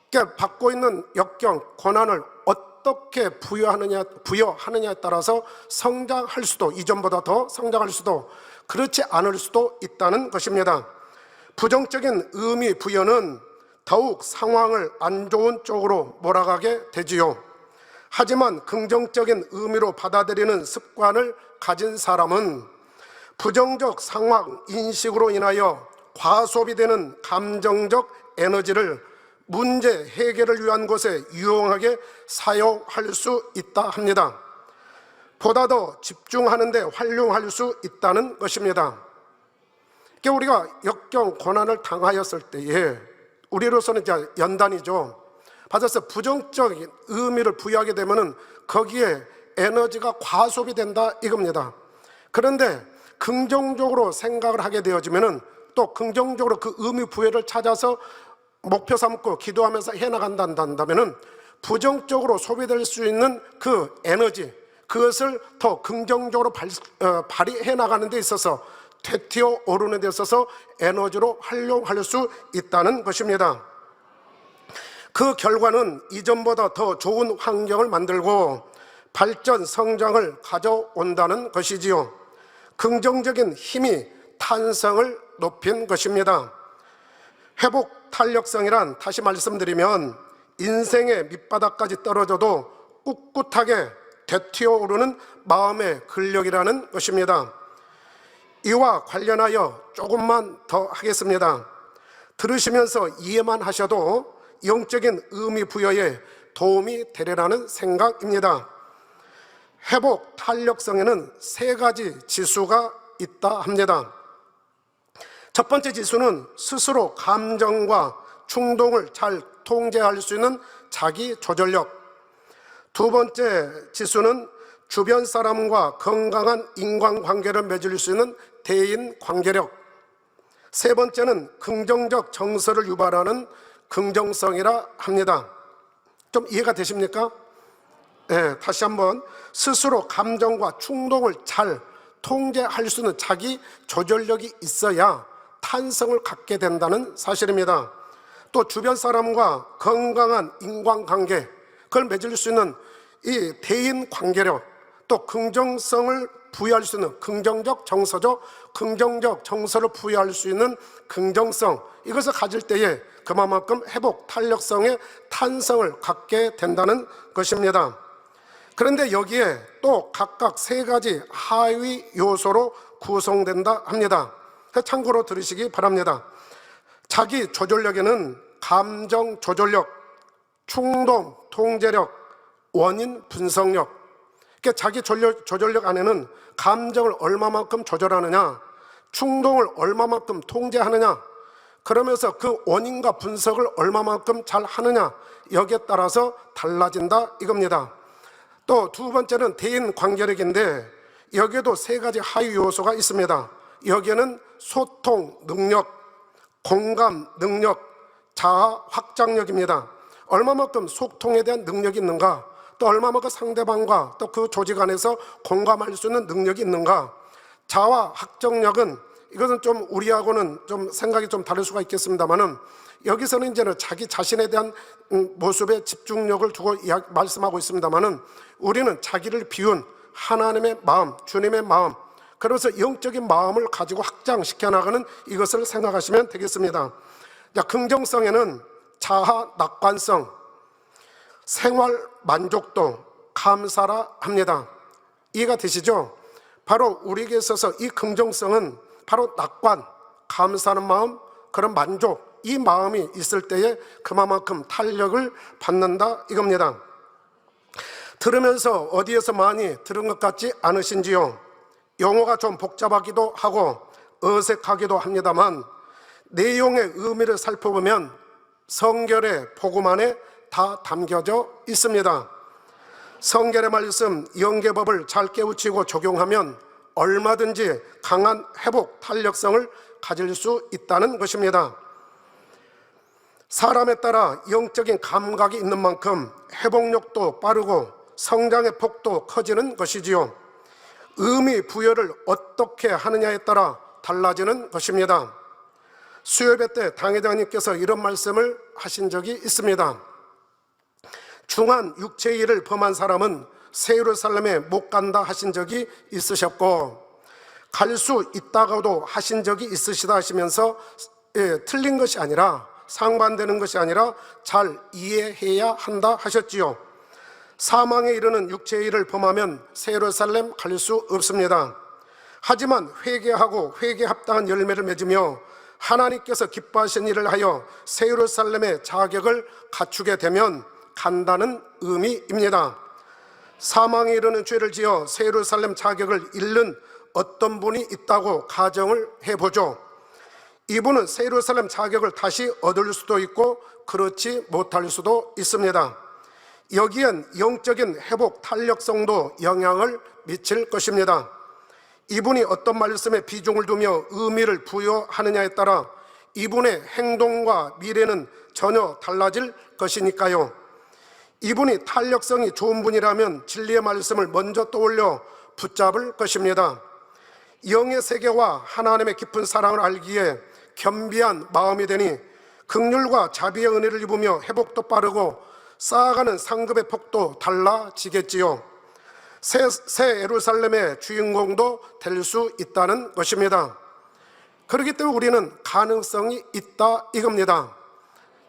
그러니까 받고 있는 역경, 고난을 어떻게 부여하느냐에 따라서 성장할 수도, 이전보다 더 성장할 수도, 그렇지 않을 수도 있다는 것입니다. 부정적인 의미 부여는 더욱 상황을 안 좋은 쪽으로 몰아가게 되지요. 하지만 긍정적인 의미로 받아들이는 습관을 가진 사람은 부정적 상황 인식으로 인하여 과소비 되는 감정적 에너지를 문제 해결을 위한 것에 유용하게 사용할 수 있다 합니다. 보다 더 집중하는 데 활용할 수 있다는 것입니다. 그러니까 우리가 역경, 고난을 당하였을 때에 우리로서는 이제 연단이죠. 받아서 부정적인 의미를 부여하게 되면은 거기에 에너지가 과소비 된다 이겁니다. 그런데 긍정적으로 생각을 하게 되어지면은 또 긍정적으로 그 의미 부여를 찾아서 목표 삼고 기도하면서 해나간다면은 부정적으로 소비될 수 있는 그 에너지, 그것을 더 긍정적으로 발휘해 나가는 데 있어서, 되튀어 오르는 데 있어서 에너지로 활용할 수 있다는 것입니다. 그 결과는 이전보다 더 좋은 환경을 만들고 발전, 성장을 가져온다는 것이지요. 긍정적인 힘이 탄성을 높인 것입니다. 회복 탄력성이란, 다시 말씀드리면 인생의 밑바닥까지 떨어져도 꿋꿋하게 되튀어 오르는 마음의 근력이라는 것입니다. 이와 관련하여 조금만 더 하겠습니다. 들으시면서 이해만 하셔도 영적인 의미 부여에 도움이 되리라는 생각입니다. 회복 탄력성에는 세 가지 지수가 있다 합니다. 첫 번째 지수는 스스로 감정과 충동을 잘 통제할 수 있는 자기 조절력. 두 번째 지수는 주변 사람과 건강한 인간관계를 맺을 수 있는 대인 관계력. 세 번째는 긍정적 정서를 유발하는 긍정성이라 합니다. 좀 이해가 되십니까? 네, 다시 한번, 스스로 감정과 충동을 잘 통제할 수 있는 자기 조절력이 있어야 탄성을 갖게 된다는 사실입니다. 또 주변 사람과 건강한 인간관계, 그걸 맺을 수 있는 이 대인 관계력, 또 긍정성을 부여할 수 있는 긍정적 정서죠. 긍정적 정서를 부여할 수 있는 긍정성, 이것을 가질 때에 그만큼 회복 탄력성의 탄성을 갖게 된다는 것입니다. 그런데 여기에 또 각각 세 가지 하위 요소로 구성된다 합니다. 참고로 들으시기 바랍니다. 자기 조절력에는 감정 조절력, 충동 통제력, 원인 분석력, 그러니까 자기 조절력 안에는 감정을 얼마만큼 조절하느냐, 충동을 얼마만큼 통제하느냐, 그러면서 그 원인과 분석을 얼마만큼 잘 하느냐, 여기에 따라서 달라진다 이겁니다. 또 두 번째는 대인 관계력인데 여기에도 세 가지 하위 요소가 있습니다. 여기에는 소통 능력, 공감 능력, 자아 확장력입니다. 얼마만큼 소통에 대한 능력이 있는가, 또 얼마만큼 상대방과 또 그 조직 안에서 공감할 수 있는 능력이 있는가. 자아 확장력은 이것은 좀 우리하고는 좀 생각이 좀 다를 수가 있겠습니다만은 여기서는 이제는 자기 자신에 대한 모습에 집중력을 두고 말씀하고 있습니다만은 우리는 자기를 비운 하나님의 마음, 주님의 마음, 그러면서 영적인 마음을 가지고 확장시켜 나가는 이것을 생각하시면 되겠습니다. 자, 긍정성에는 자아 낙관성, 생활 만족도, 감사라 합니다. 이해가 되시죠? 바로 우리에게 있어서 이 긍정성은 바로 낙관, 감사하는 마음, 그런 만족, 이 마음이 있을 때에 그만큼 탄력을 받는다 이겁니다. 들으면서 어디에서 많이 들은 것 같지 않으신지요? 용어가 좀 복잡하기도 하고 어색하기도 합니다만 내용의 의미를 살펴보면 성결의 복음 안에 다 담겨져 있습니다. 성결의 말씀, 영계법을 잘 깨우치고 적용하면 얼마든지 강한 회복 탄력성을 가질 수 있다는 것입니다. 사람에 따라 영적인 감각이 있는 만큼 회복력도 빠르고 성장의 폭도 커지는 것이지요. 의미 부여를 어떻게 하느냐에 따라 달라지는 것입니다. 수요예배 때 당회장님께서 이런 말씀을 하신 적이 있습니다. 중한 육체의 일을 범한 사람은 새 예루살렘에 못 간다 하신 적이 있으셨고, 갈 수 있다가도 하신 적이 있으시다 하시면서 틀린 것이 아니라, 상반되는 것이 아니라 잘 이해해야 한다 하셨지요. 사망에 이르는 육체의 일을 범하면 새 예루살렘 갈 수 없습니다. 하지만 회개하고 회개에 합당한 열매를 맺으며 하나님께서 기뻐하신 일을 하여 새 예루살렘의 자격을 갖추게 되면 간다는 의미입니다. 사망에 이르는 죄를 지어 새 예루살렘 자격을 잃는 어떤 분이 있다고 가정을 해보죠. 이분은 새 예루살렘 자격을 다시 얻을 수도 있고 그렇지 못할 수도 있습니다. 여기엔 영적인 회복 탄력성도 영향을 미칠 것입니다. 이분이 어떤 말씀에 비중을 두며 의미를 부여하느냐에 따라 이분의 행동과 미래는 전혀 달라질 것이니까요. 이분이 탄력성이 좋은 분이라면 진리의 말씀을 먼저 떠올려 붙잡을 것입니다. 영의 세계와 하나님의 깊은 사랑을 알기에 겸비한 마음이 되니 긍휼과 자비의 은혜를 입으며 회복도 빠르고 쌓아가는 상급의 폭도 달라지겠지요. 새 예루살렘의 주인공도 될 수 있다는 것입니다. 그렇기 때문에 우리는 가능성이 있다 이겁니다.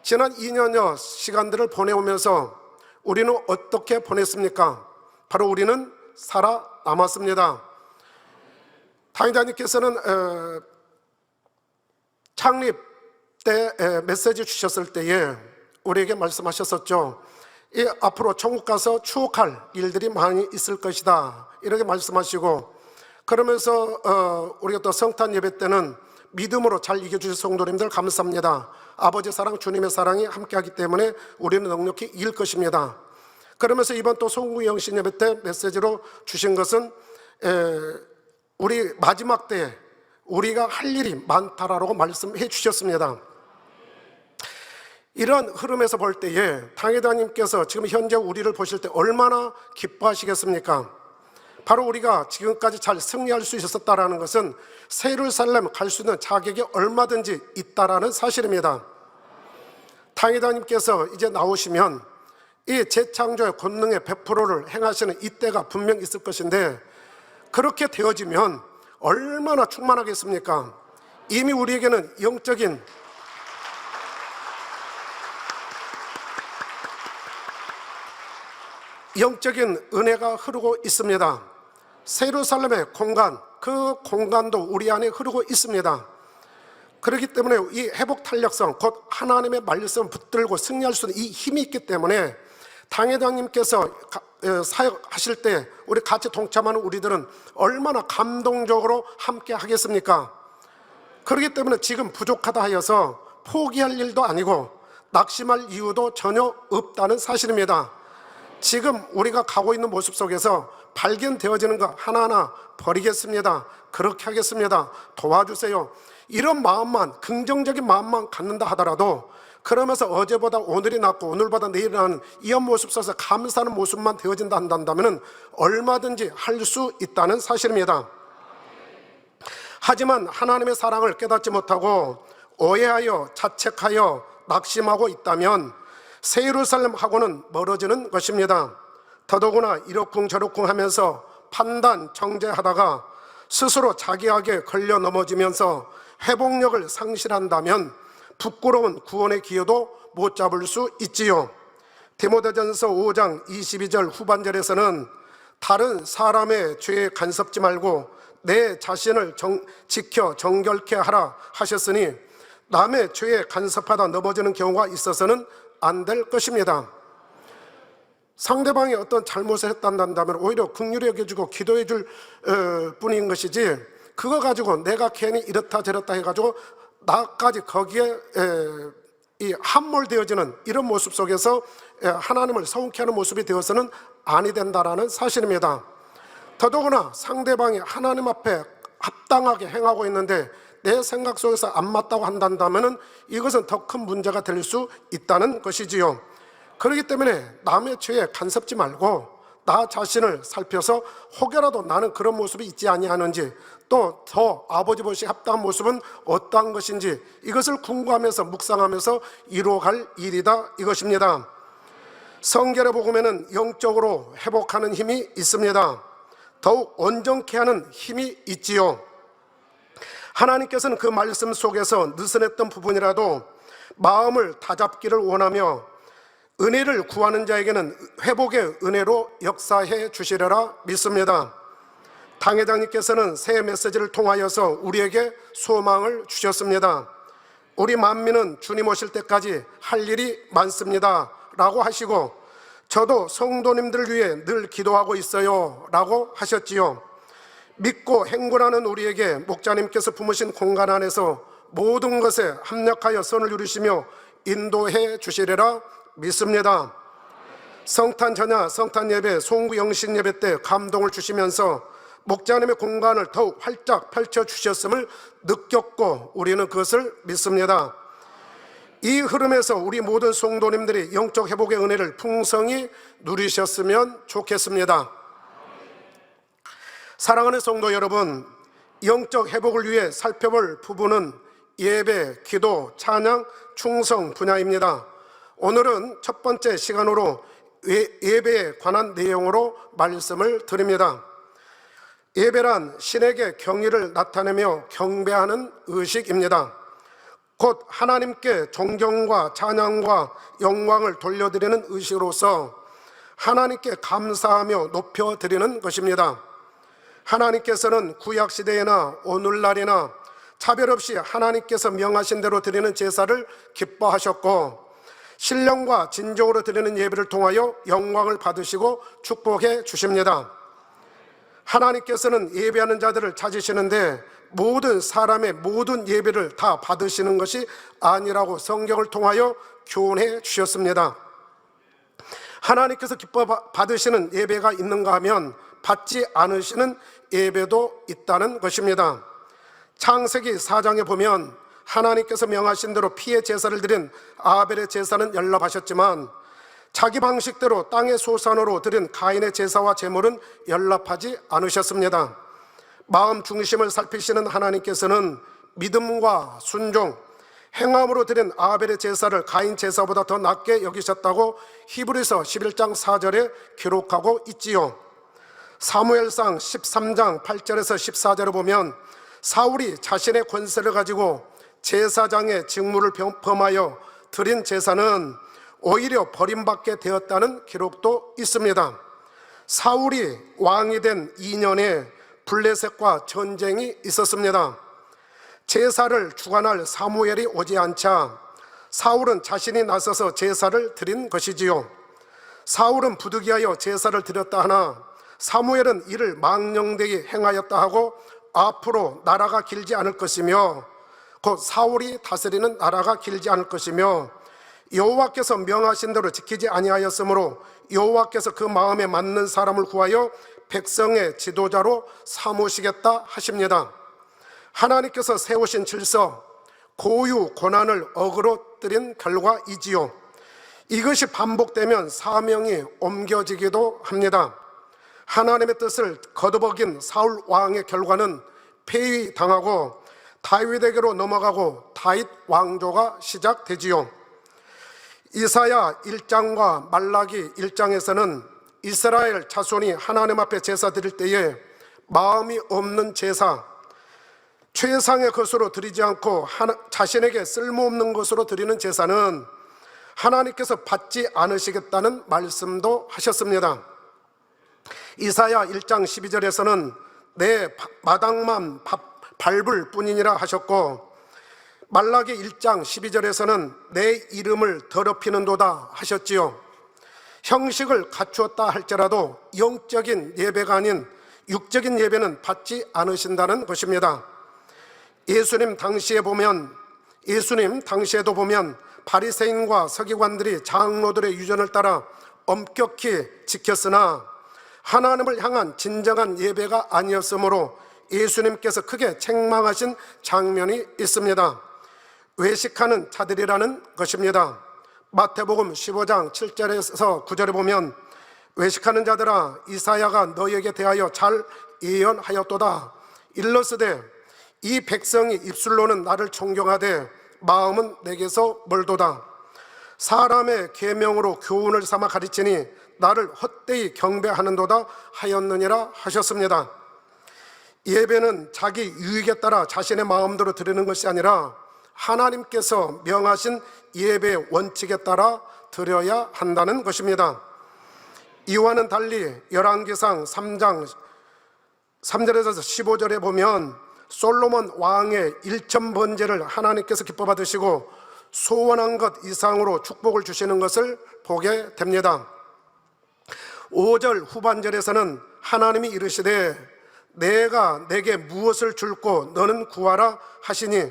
지난 2년여 시간들을 보내오면서 우리는 어떻게 보냈습니까? 바로 우리는 살아남았습니다. 당회장님께서는 창립 때 메시지 주셨을 때에 우리에게 말씀하셨었죠. 앞으로 천국 가서 추억할 일들이 많이 있을 것이다 이렇게 말씀하시고, 그러면서 우리가 또 성탄 예배 때는 믿음으로 잘 이겨주신 성도님들 감사합니다. 아버지 사랑, 주님의 사랑이 함께하기 때문에 우리는 넉넉히 이길 것입니다. 그러면서 이번 또 송구 영신 예배 때 메시지로 주신 것은 우리 마지막 때에 우리가 할 일이 많다라고 말씀해 주셨습니다. 이런 흐름에서 볼 때에 당회장님께서 지금 현재 우리를 보실 때 얼마나 기뻐하시겠습니까? 바로 우리가 지금까지 잘 승리할 수 있었다라는 것은 새 예루살렘 갈 수 있는 자격이 얼마든지 있다라는 사실입니다. 당회장님께서 이제 나오시면 이 재창조의 권능의 100%를 행하시는 이때가 분명 있을 것인데, 그렇게 되어지면 얼마나 충만하겠습니까? 이미 우리에게는 영적인 은혜가 흐르고 있습니다. 예루살렘의 공간, 그 공간도 우리 안에 흐르고 있습니다. 그렇기 때문에 이 회복 탄력성, 곧 하나님의 말씀을 붙들고 승리할 수 있는 이 힘이 있기 때문에 당회장님께서 사역하실 때 우리 같이 동참하는 우리들은 얼마나 감동적으로 함께 하겠습니까? 그렇기 때문에 지금 부족하다 하여서 포기할 일도 아니고 낙심할 이유도 전혀 없다는 사실입니다. 지금 우리가 가고 있는 모습 속에서 발견되어지는 것 하나하나 버리겠습니다. 그렇게 하겠습니다. 도와주세요. 이런 마음만, 긍정적인 마음만 갖는다 하더라도, 그러면서 어제보다 오늘이 낫고 오늘보다 내일이 나는 이런 모습 속에서 감사하는 모습만 되어진다 한다면 얼마든지 할 수 있다는 사실입니다. 하지만 하나님의 사랑을 깨닫지 못하고 오해하여 자책하여 낙심하고 있다면 새 예루살렘하고는 멀어지는 것입니다. 더더구나 이러쿵 저러쿵 하면서 판단, 정죄하다가 스스로 자기에게 걸려 넘어지면서 회복력을 상실한다면 부끄러운 구원의 기회도 못 잡을 수 있지요. 디모데전서 5장 22절 후반절에서는 다른 사람의 죄에 간섭지 말고 내 자신을 지켜 정결케 하라 하셨으니 남의 죄에 간섭하다 넘어지는 경우가 있어서는 안 될 것입니다. 상대방이 어떤 잘못을 했단다면 오히려 긍휼히 여겨주고 기도해 줄 뿐인 것이지, 그거 가지고 내가 괜히 이렇다 저렇다 해가지고 나까지 거기에 이 함몰되어지는 이런 모습 속에서 하나님을 서운케 하는 모습이 되어서는 아니 된다라는 사실입니다. 더더구나 상대방이 하나님 앞에 합당하게 행하고 있는데 내 생각 속에서 안 맞다고 한다면 이것은 더 큰 문제가 될 수 있다는 것이지요. 그렇기 때문에 남의 죄에 간섭지 말고 나 자신을 살펴서 혹여라도 나는 그런 모습이 있지 아니하는지, 또 더 아버지 보시 합당한 모습은 어떠한 것인지, 이것을 궁구하면서 묵상하면서 이루어갈 일이다 이것입니다. 성결의 복음에는 영적으로 회복하는 힘이 있습니다. 더욱 온전케 하는 힘이 있지요. 하나님께서는 그 말씀 속에서 느슨했던 부분이라도 마음을 다잡기를 원하며 은혜를 구하는 자에게는 회복의 은혜로 역사해 주시리라 믿습니다. 당회장님께서는 새 메시지를 통하여서 우리에게 소망을 주셨습니다. 우리 만민은 주님 오실 때까지 할 일이 많습니다 라고 하시고, 저도 성도님들을 위해 늘 기도하고 있어요 라고 하셨지요. 믿고 행군하는 우리에게 목자님께서 품으신 공간 안에서 모든 것에 합력하여 선을 이루시며 인도해 주시리라 믿습니다. 성탄 전야, 성탄 예배, 송구 영신 예배 때 감동을 주시면서 목자님의 공간을 더욱 활짝 펼쳐 주셨음을 느꼈고 우리는 그것을 믿습니다. 이 흐름에서 우리 모든 성도님들이 영적 회복의 은혜를 풍성히 누리셨으면 좋겠습니다. 사랑하는 성도 여러분, 영적 회복을 위해 살펴볼 부분은 예배, 기도, 찬양, 충성 분야입니다. 오늘은 첫 번째 시간으로 예배에 관한 내용으로 말씀을 드립니다. 예배란 신에게 경의를 나타내며 경배하는 의식입니다. 곧 하나님께 존경과 찬양과 영광을 돌려드리는 의식으로서 하나님께 감사하며 높여드리는 것입니다. 하나님께서는 구약시대에나 오늘날이나 차별 없이 하나님께서 명하신 대로 드리는 제사를 기뻐하셨고, 신령과 진정으로 드리는 예배를 통하여 영광을 받으시고 축복해 주십니다. 하나님께서는 예배하는 자들을 찾으시는데 모든 사람의 모든 예배를 다 받으시는 것이 아니라고 성경을 통하여 교훈해 주셨습니다. 하나님께서 기뻐 받으시는 예배가 있는가 하면 받지 않으시는 예배도 있다는 것입니다. 창세기 4장에 보면 하나님께서 명하신 대로 피의 제사를 드린 아벨의 제사는 연락하셨지만 자기 방식대로 땅의 소산으로 드린 가인의 제사와 제물은 연락하지 않으셨습니다. 마음 중심을 살피시는 하나님께서는 믿음과 순종, 행함으로 드린 아벨의 제사를 가인 제사보다 더 낮게 여기셨다고 히브리서 11장 4절에 기록하고 있지요. 사무엘상 13장 8절에서 14절을 보면 사울이 자신의 권세를 가지고 제사장의 직무를 범하여 드린 제사는 오히려 버림받게 되었다는 기록도 있습니다. 사울이 왕이 된 2년에 블레셋과 전쟁이 있었습니다. 제사를 주관할 사무엘이 오지 않자 사울은 자신이 나서서 제사를 드린 것이지요. 사울은 부득이하여 제사를 드렸다 하나 사무엘은 이를 망령되게 행하였다 하고 앞으로 나라가 길지 않을 것이며 곧 사울이 다스리는 나라가 길지 않을 것이며 여호와께서 명하신 대로 지키지 아니하였으므로 여호와께서 그 마음에 맞는 사람을 구하여 백성의 지도자로 삼으시겠다 하십니다. 하나님께서 세우신 질서, 고유 고난을 어그러뜨린 결과이지요. 이것이 반복되면 사명이 옮겨지기도 합니다. 하나님의 뜻을 거두어긴 사울 왕의 결과는 폐위당하고 다윗에게로 넘어가고 다윗 왕조가 시작되지요. 이사야 1장과 말라기 1장에서는 이스라엘 자손이 하나님 앞에 제사 드릴 때에 마음이 없는 제사, 최상의 것으로 드리지 않고 자신에게 쓸모없는 것으로 드리는 제사는 하나님께서 받지 않으시겠다는 말씀도 하셨습니다. 이사야 1장 12절에서는 내 마당만 밟을 뿐이니라 하셨고, 말라기 1장 12절에서는 내 이름을 더럽히는도다 하셨지요. 형식을 갖추었다 할지라도 영적인 예배가 아닌 육적인 예배는 받지 않으신다는 것입니다. 예수님 당시에도 보면 바리새인과 서기관들이 장로들의 유전을 따라 엄격히 지켰으나 하나님을 향한 진정한 예배가 아니었으므로 예수님께서 크게 책망하신 장면이 있습니다. 외식하는 자들이라는 것입니다. 마태복음 15장 7절에서 9절에 보면 외식하는 자들아 이사야가 너희에게 대하여 잘 예언하였도다. 일러스되 이 백성이 입술로는 나를 존경하되 마음은 내게서 멀도다. 사람의 계명으로 교훈을 삼아 가르치니 나를 헛되이 경배하는도다 하였느니라 하셨습니다. 예배는 자기 유익에 따라 자신의 마음대로 드리는 것이 아니라 하나님께서 명하신 예배의 원칙에 따라 드려야 한다는 것입니다. 이와는 달리 열왕기상 3장 3절에서 15절에 보면 솔로몬 왕의 1,000번제를 하나님께서 기뻐 받으시고 소원한 것 이상으로 축복을 주시는 것을 보게 됩니다. 5절 후반절에서는 하나님이 이르시되 내가 내게 무엇을 줄고 너는 구하라 하시니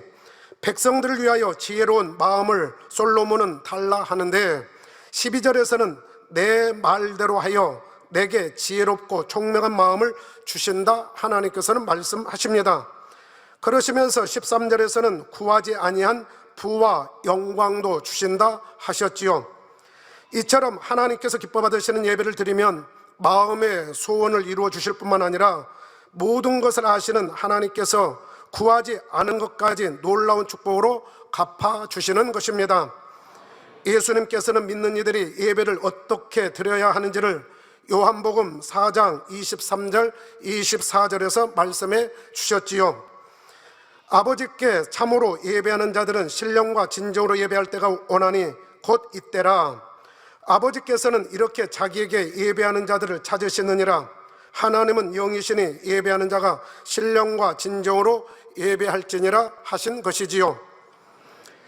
백성들을 위하여 지혜로운 마음을 솔로몬은 달라 하는데 12절에서는 내 말대로 하여 내게 지혜롭고 총명한 마음을 주신다 하나님께서는 말씀하십니다. 그러시면서 13절에서는 구하지 아니한 부와 영광도 주신다 하셨지요. 이처럼 하나님께서 기뻐 받으시는 예배를 드리면 마음의 소원을 이루어 주실 뿐만 아니라 모든 것을 아시는 하나님께서 구하지 않은 것까지 놀라운 축복으로 갚아주시는 것입니다. 예수님께서는 믿는 이들이 예배를 어떻게 드려야 하는지를 요한복음 4장 23절 24절에서 말씀해 주셨지요. 아버지께 참으로 예배하는 자들은 신령과 진정으로 예배할 때가 오나니 곧 이때라. 아버지께서는 이렇게 자기에게 예배하는 자들을 찾으시느니라. 하나님은 영이시니 예배하는 자가 신령과 진정으로 예배할지니라 하신 것이지요.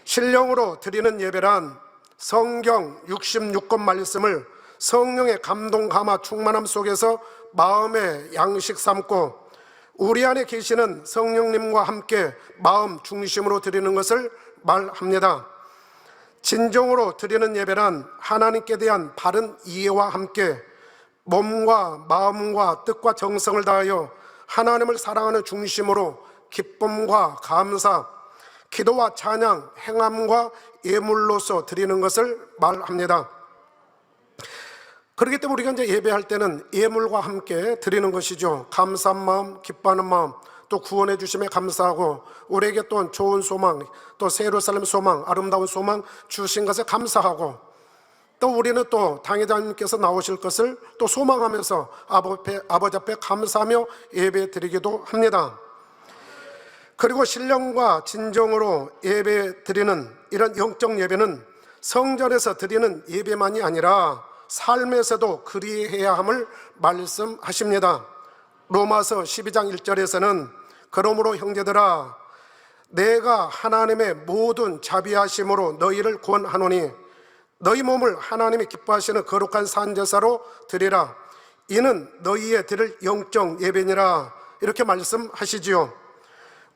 신령으로 드리는 예배란 성경 66권 말씀을 성령의 감동 감화 충만함 속에서 마음의 양식 삼고 우리 안에 계시는 성령님과 함께 마음 중심으로 드리는 것을 말합니다. 진정으로 드리는 예배란 하나님께 대한 바른 이해와 함께 몸과 마음과 뜻과 정성을 다하여 하나님을 사랑하는 중심으로 기쁨과 감사, 기도와 찬양, 행함과 예물로서 드리는 것을 말합니다. 그렇기 때문에 우리가 이제 예배할 때는 예물과 함께 드리는 것이죠. 감사한 마음, 기뻐하는 마음, 또 구원해 주심에 감사하고 우리에게 또 좋은 소망, 또 새 예루살렘 소망, 아름다운 소망 주신 것에 감사하고 또 우리는 또 당회장님께서 나오실 것을 또 소망하면서 아버지 앞에 감사하며 예배 드리기도 합니다. 그리고 신령과 진정으로 예배 드리는 이런 영적 예배는 성전에서 드리는 예배만이 아니라 삶에서도 그리해야 함을 말씀하십니다. 로마서 12장 1절에서는 그러므로 형제들아 내가 하나님의 모든 자비하심으로 너희를 구원하노니 너희 몸을 하나님이 기뻐하시는 거룩한 산제사로 드리라 이는 너희의 드릴 영적 예배니라 이렇게 말씀하시지요.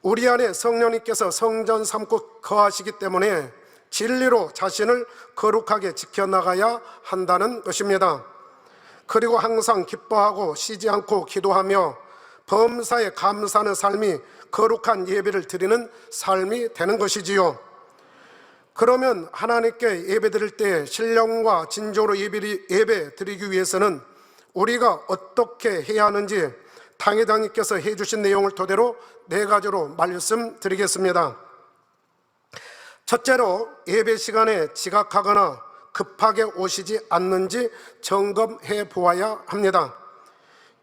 우리 안에 성령님께서 성전 삼고 거하시기 때문에 진리로 자신을 거룩하게 지켜나가야 한다는 것입니다. 그리고 항상 기뻐하고 쉬지 않고 기도하며 범사에 감사하는 삶이 거룩한 예배를 드리는 삶이 되는 것이지요. 그러면 하나님께 예배 드릴 때 신령과 진정으로 예배 드리기 위해서는 우리가 어떻게 해야 하는지 당회장님께서 해주신 내용을 토대로 4가지로 말씀드리겠습니다. 첫째로 예배 시간에 지각하거나 급하게 오시지 않는지 점검해 보아야 합니다.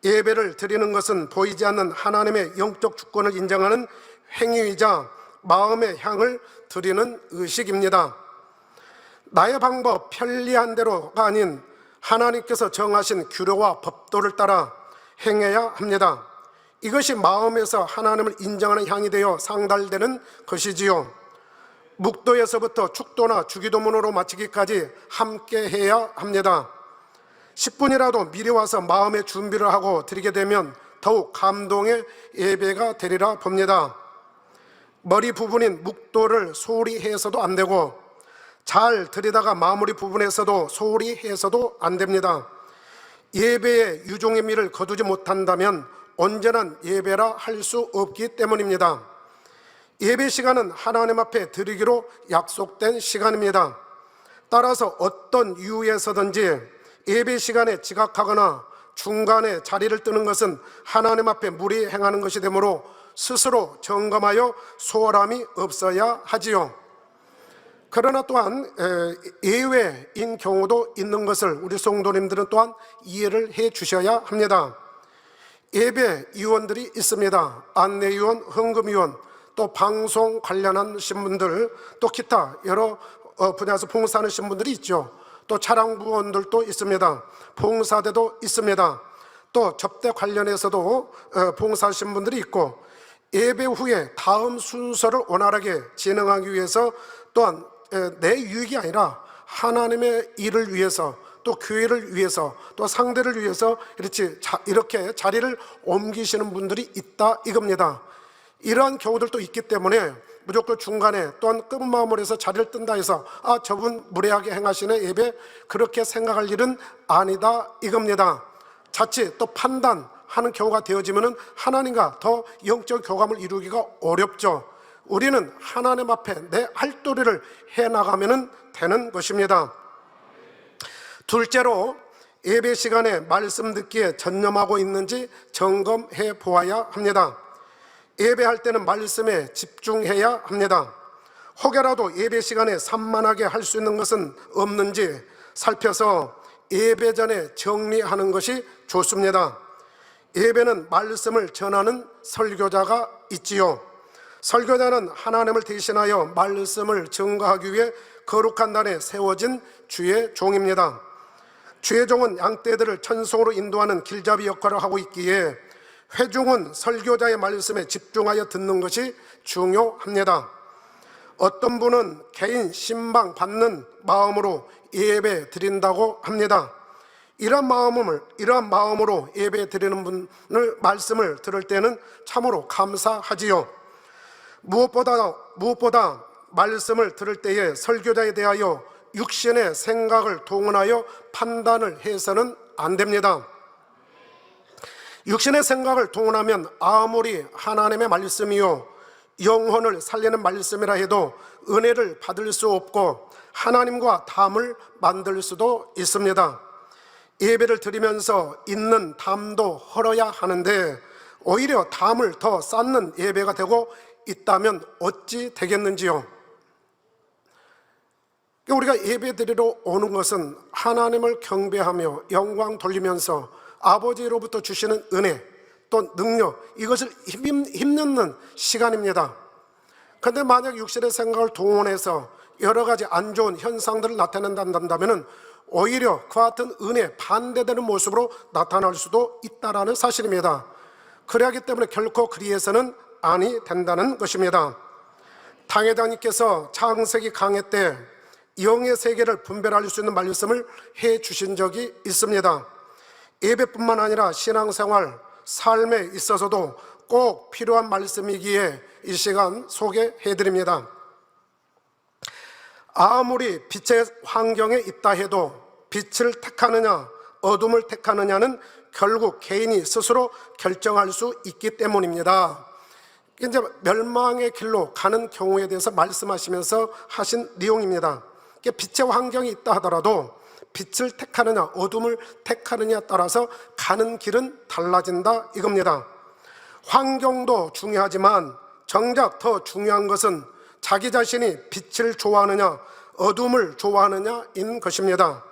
예배를 드리는 것은 보이지 않는 하나님의 영적 주권을 인정하는 행위이자 마음의 향을 드리는 의식입니다. 나의 방법, 편리한 대로가 아닌 하나님께서 정하신 규례와 법도를 따라 행해야 합니다. 이것이 마음에서 하나님을 인정하는 향이 되어 상달되는 것이지요. 묵도에서부터 축도나 주기도문으로 마치기까지 함께 해야 합니다. 10분이라도 미리 와서 마음의 준비를 하고 드리게 되면 더욱 감동의 예배가 되리라 봅니다. 머리 부분인 묵도를 소홀히 해서도 안 되고 잘 드리다가 마무리 부분에서도 소홀히 해서도 안 됩니다. 예배의 유종의 미를 거두지 못한다면 온전한 예배라 할 수 없기 때문입니다. 예배 시간은 하나님 앞에 드리기로 약속된 시간입니다. 따라서 어떤 이유에서든지 예배 시간에 지각하거나 중간에 자리를 뜨는 것은 하나님 앞에 무리 행하는 것이 되므로 스스로 점검하여 소홀함이 없어야 하지요. 그러나 또한 예외인 경우도 있는 것을 우리 성도님들은 또한 이해를 해 주셔야 합니다. 예배 위원들이 있습니다. 안내위원, 헌금위원, 또 방송 관련하신 분들, 또 기타 여러 분야에서 봉사하시는 분들이 있죠. 또 차량부원들도 있습니다. 봉사대도 있습니다. 또 접대 관련해서도 봉사하시는 분들이 있고, 예배 후에 다음 순서를 원활하게 진행하기 위해서 또한 내 유익이 아니라 하나님의 일을 위해서, 또 교회를 위해서, 또 상대를 위해서 이렇게 자리를 옮기시는 분들이 있다 이겁니다. 이러한 경우들도 있기 때문에 무조건 중간에 또한 끝마무리를 해서 자리를 뜬다 해서 저분 무례하게 행하시네 예배, 그렇게 생각할 일은 아니다 이겁니다. 자칫 또 판단하는 경우가 되어지면 하나님과 더 영적 교감을 이루기가 어렵죠. 우리는 하나님 앞에 내 할도리를 해나가면 되는 것입니다. 둘째로 예배 시간에 말씀 듣기에 전념하고 있는지 점검해 보아야 합니다. 예배할 때는 말씀에 집중해야 합니다. 혹여라도 예배 시간에 산만하게 할 수 있는 것은 없는지 살펴서 예배 전에 정리하는 것이 좋습니다. 예배는 말씀을 전하는 설교자가 있지요. 설교자는 하나님을 대신하여 말씀을 증거하기 위해 거룩한 날에 세워진 주의 종입니다. 주의 종은 양떼들을 천성으로 인도하는 길잡이 역할을 하고 있기에 회중은 설교자의 말씀에 집중하여 듣는 것이 중요합니다. 어떤 분은 개인 신방 받는 마음으로 예배 드린다고 합니다. 이러한 마음으로 예배 드리는 분을 말씀을 들을 때는 참으로 감사하지요. 무엇보다 말씀을 들을 때에 설교자에 대하여 육신의 생각을 동원하여 판단을 해서는 안 됩니다. 육신의 생각을 동원하면 아무리 하나님의 말씀이요 영혼을 살리는 말씀이라 해도 은혜를 받을 수 없고 하나님과 담을 만들 수도 있습니다. 예배를 드리면서 있는 담도 헐어야 하는데 오히려 담을 더 쌓는 예배가 되고 있다면 어찌 되겠는지요. 우리가 예배드리러 오는 것은 하나님을 경배하며 영광 돌리면서 아버지로부터 주시는 은혜 또 능력, 이것을 힘넣는 시간입니다. 그런데 만약 육신의 생각을 동원해서 여러 가지 안 좋은 현상들을 나타낸다면 오히려 그와 같은 은혜에 반대되는 모습으로 나타날 수도 있다는 사실입니다. 그래야하기 때문에 결코 그리해서는 아니 된다는 것입니다. 당회장님께서 창세기 강해 때 영의 세계를 분별할 수 있는 말씀을 해 주신 적이 있습니다. 예배뿐만 아니라 신앙생활, 삶에 있어서도 꼭 필요한 말씀이기에 이 시간 소개해 드립니다. 아무리 빛의 환경에 있다 해도 빛을 택하느냐 어둠을 택하느냐는 결국 개인이 스스로 결정할 수 있기 때문입니다. 이제 멸망의 길로 가는 경우에 대해서 말씀하시면서 하신 내용입니다. 빛의 환경이 있다 하더라도 빛을 택하느냐 어둠을 택하느냐에 따라서 가는 길은 달라진다 이겁니다. 환경도 중요하지만 정작 더 중요한 것은 자기 자신이 빛을 좋아하느냐 어둠을 좋아하느냐인 것입니다.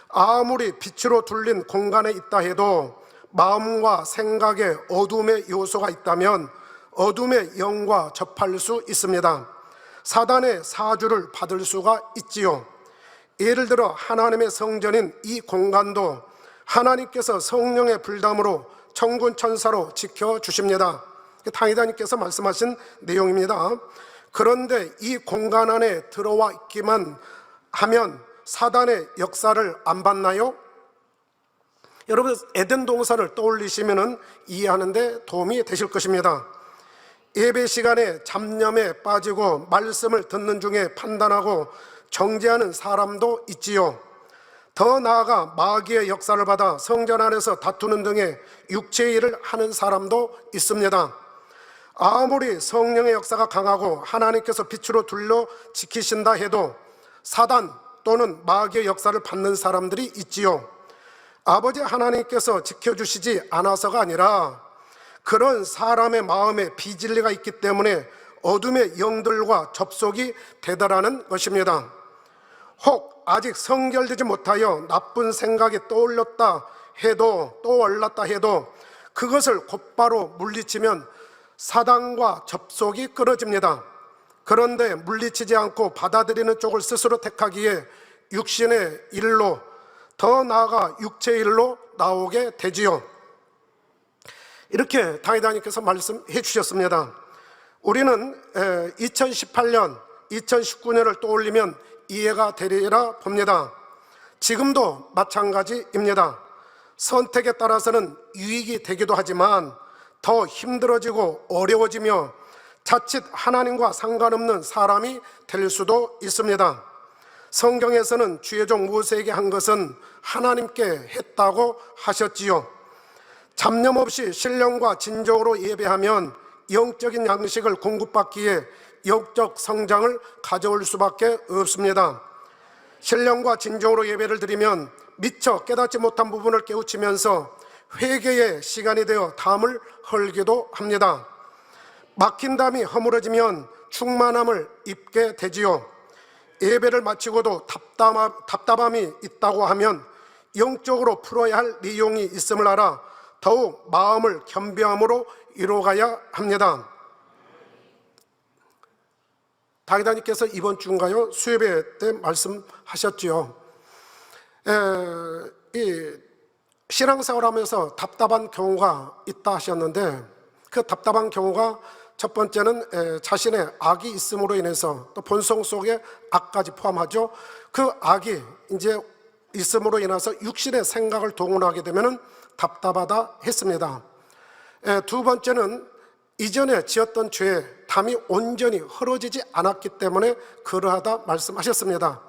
아무리 빛으로 둘린 공간에 있다 해도 마음과 생각에 어둠의 요소가 있다면 어둠의 영과 접할 수 있습니다. 사단의 사주를 받을 수가 있지요. 예를 들어 하나님의 성전인 이 공간도 하나님께서 성령의 불담으로 천군 천사로 지켜주십니다. 당회장님께서 말씀하신 내용입니다. 그런데 이 공간 안에 들어와 있기만 하면 사단의 역사를 안 받나요? 여러분 에덴 동산을 떠올리시면 이해하는 데 도움이 되실 것입니다. 예배 시간에 잡념에 빠지고 말씀을 듣는 중에 판단하고 정죄하는 사람도 있지요. 더 나아가 마귀의 역사를 받아 성전 안에서 다투는 등의 육체의 일을 하는 사람도 있습니다. 아무리 성령의 역사가 강하고 하나님께서 빛으로 둘러 지키신다 해도 사단 또는 마귀의 역사를 받는 사람들이 있지요. 아버지 하나님께서 지켜주시지 않아서가 아니라 그런 사람의 마음에 비진리가 있기 때문에 어둠의 영들과 접속이 되더라는 것입니다. 혹 아직 성결되지 못하여 나쁜 생각이 떠올랐다 해도 그것을 곧바로 물리치면 사단과 접속이 끊어집니다. 그런데 물리치지 않고 받아들이는 쪽을 스스로 택하기에 육신의 일로 더 나아가 육체의 일로 나오게 되지요. 이렇게 당회장님께서 말씀해 주셨습니다. 우리는 2018년, 2019년을 떠올리면 이해가 되리라 봅니다. 지금도 마찬가지입니다. 선택에 따라서는 유익이 되기도 하지만 더 힘들어지고 어려워지며 자칫 하나님과 상관없는 사람이 될 수도 있습니다. 성경에서는 주의 종 모세에게 한 것은 하나님께 했다고 하셨지요. 잡념 없이 신령과 진정으로 예배하면 영적인 양식을 공급받기에 영적 성장을 가져올 수밖에 없습니다. 신령과 진정으로 예배를 드리면 미처 깨닫지 못한 부분을 깨우치면서 회개의 시간이 되어 담을 헐기도 합니다. 막힌 담이 허물어지면 충만함을 입게 되지요. 예배를 마치고도 답답함이 있다고 하면 영적으로 풀어야 할 내용이 있음을 알아 더욱 마음을 겸비함으로 이뤄가야 합니다. 당회장님께서 이번 주인가요? 수요예배 때 말씀하셨지요. 이 신앙생활 하면서 답답한 경우가 있다 하셨는데 그 답답한 경우가 첫 번째는 자신의 악이 있음으로 인해서 또 본성 속에 악까지 포함하죠. 그 악이 이제 있음으로 인해서 육신의 생각을 동원하게 되면 답답하다 했습니다. 두 번째는 이전에 지었던 죄에 담이 온전히 흐러지지 않았기 때문에 그러하다 말씀하셨습니다.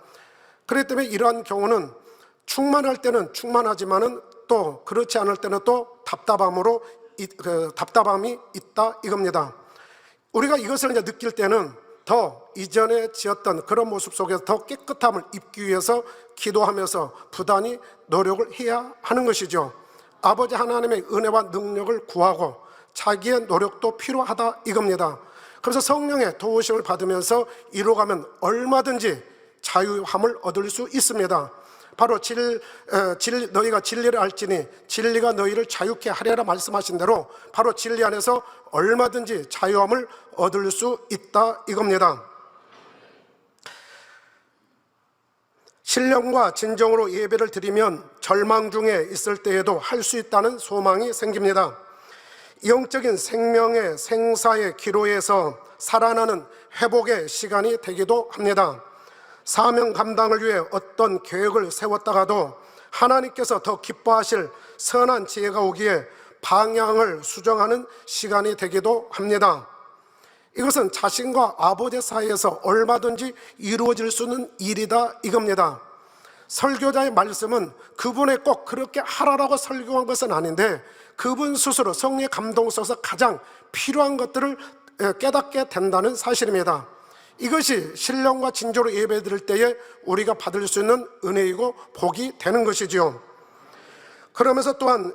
그렇기 때문에 이러한 경우는 충만할 때는 충만하지만은 또 그렇지 않을 때는 또 답답함이 있다 이겁니다. 우리가 이것을 이제 느낄 때는 더 이전에 지었던 그런 모습 속에서 더 깨끗함을 입기 위해서 기도하면서 부단히 노력을 해야 하는 것이죠. 아버지 하나님의 은혜와 능력을 구하고 자기의 노력도 필요하다 이겁니다. 그래서 성령의 도우심을 받으면서 이루어가면 얼마든지 자유함을 얻을 수 있습니다. 바로 너희가 진리를 알지니 진리가 너희를 자유케 하리라 말씀하신 대로 바로 진리 안에서 얼마든지 자유함을 얻을 수 있다 이겁니다. 신령과 진정으로 예배를 드리면 절망 중에 있을 때에도 할 수 있다는 소망이 생깁니다. 영적인 생명의 생사의 기로에서 살아나는 회복의 시간이 되기도 합니다. 사명 감당을 위해 어떤 계획을 세웠다가도 하나님께서 더 기뻐하실 선한 지혜가 오기에 방향을 수정하는 시간이 되기도 합니다. 이것은 자신과 아버지 사이에서 얼마든지 이루어질 수 있는 일이다 이겁니다. 설교자의 말씀은 그분의 꼭 그렇게 하라라고 설교한 것은 아닌데 그분 스스로 성령의 감동 속에서 가장 필요한 것들을 깨닫게 된다는 사실입니다. 이것이 신령과 진조로 예배드릴 때에 우리가 받을 수 있는 은혜이고 복이 되는 것이지요. 그러면서 또한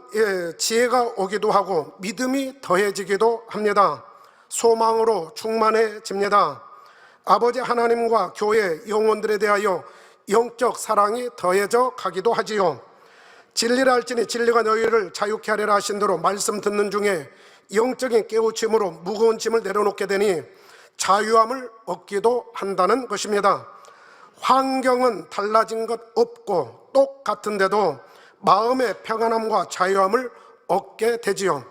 지혜가 오기도 하고 믿음이 더해지기도 합니다. 소망으로 충만해집니다. 아버지 하나님과 교회 영혼들에 대하여 영적 사랑이 더해져 가기도 하지요. 진리를 알지니 진리가 너희를 자유케 하리라 하신 대로 말씀 듣는 중에 영적인 깨우침으로 무거운 짐을 내려놓게 되니 자유함을 얻기도 한다는 것입니다. 환경은 달라진 것 없고 똑같은데도 마음의 평안함과 자유함을 얻게 되지요.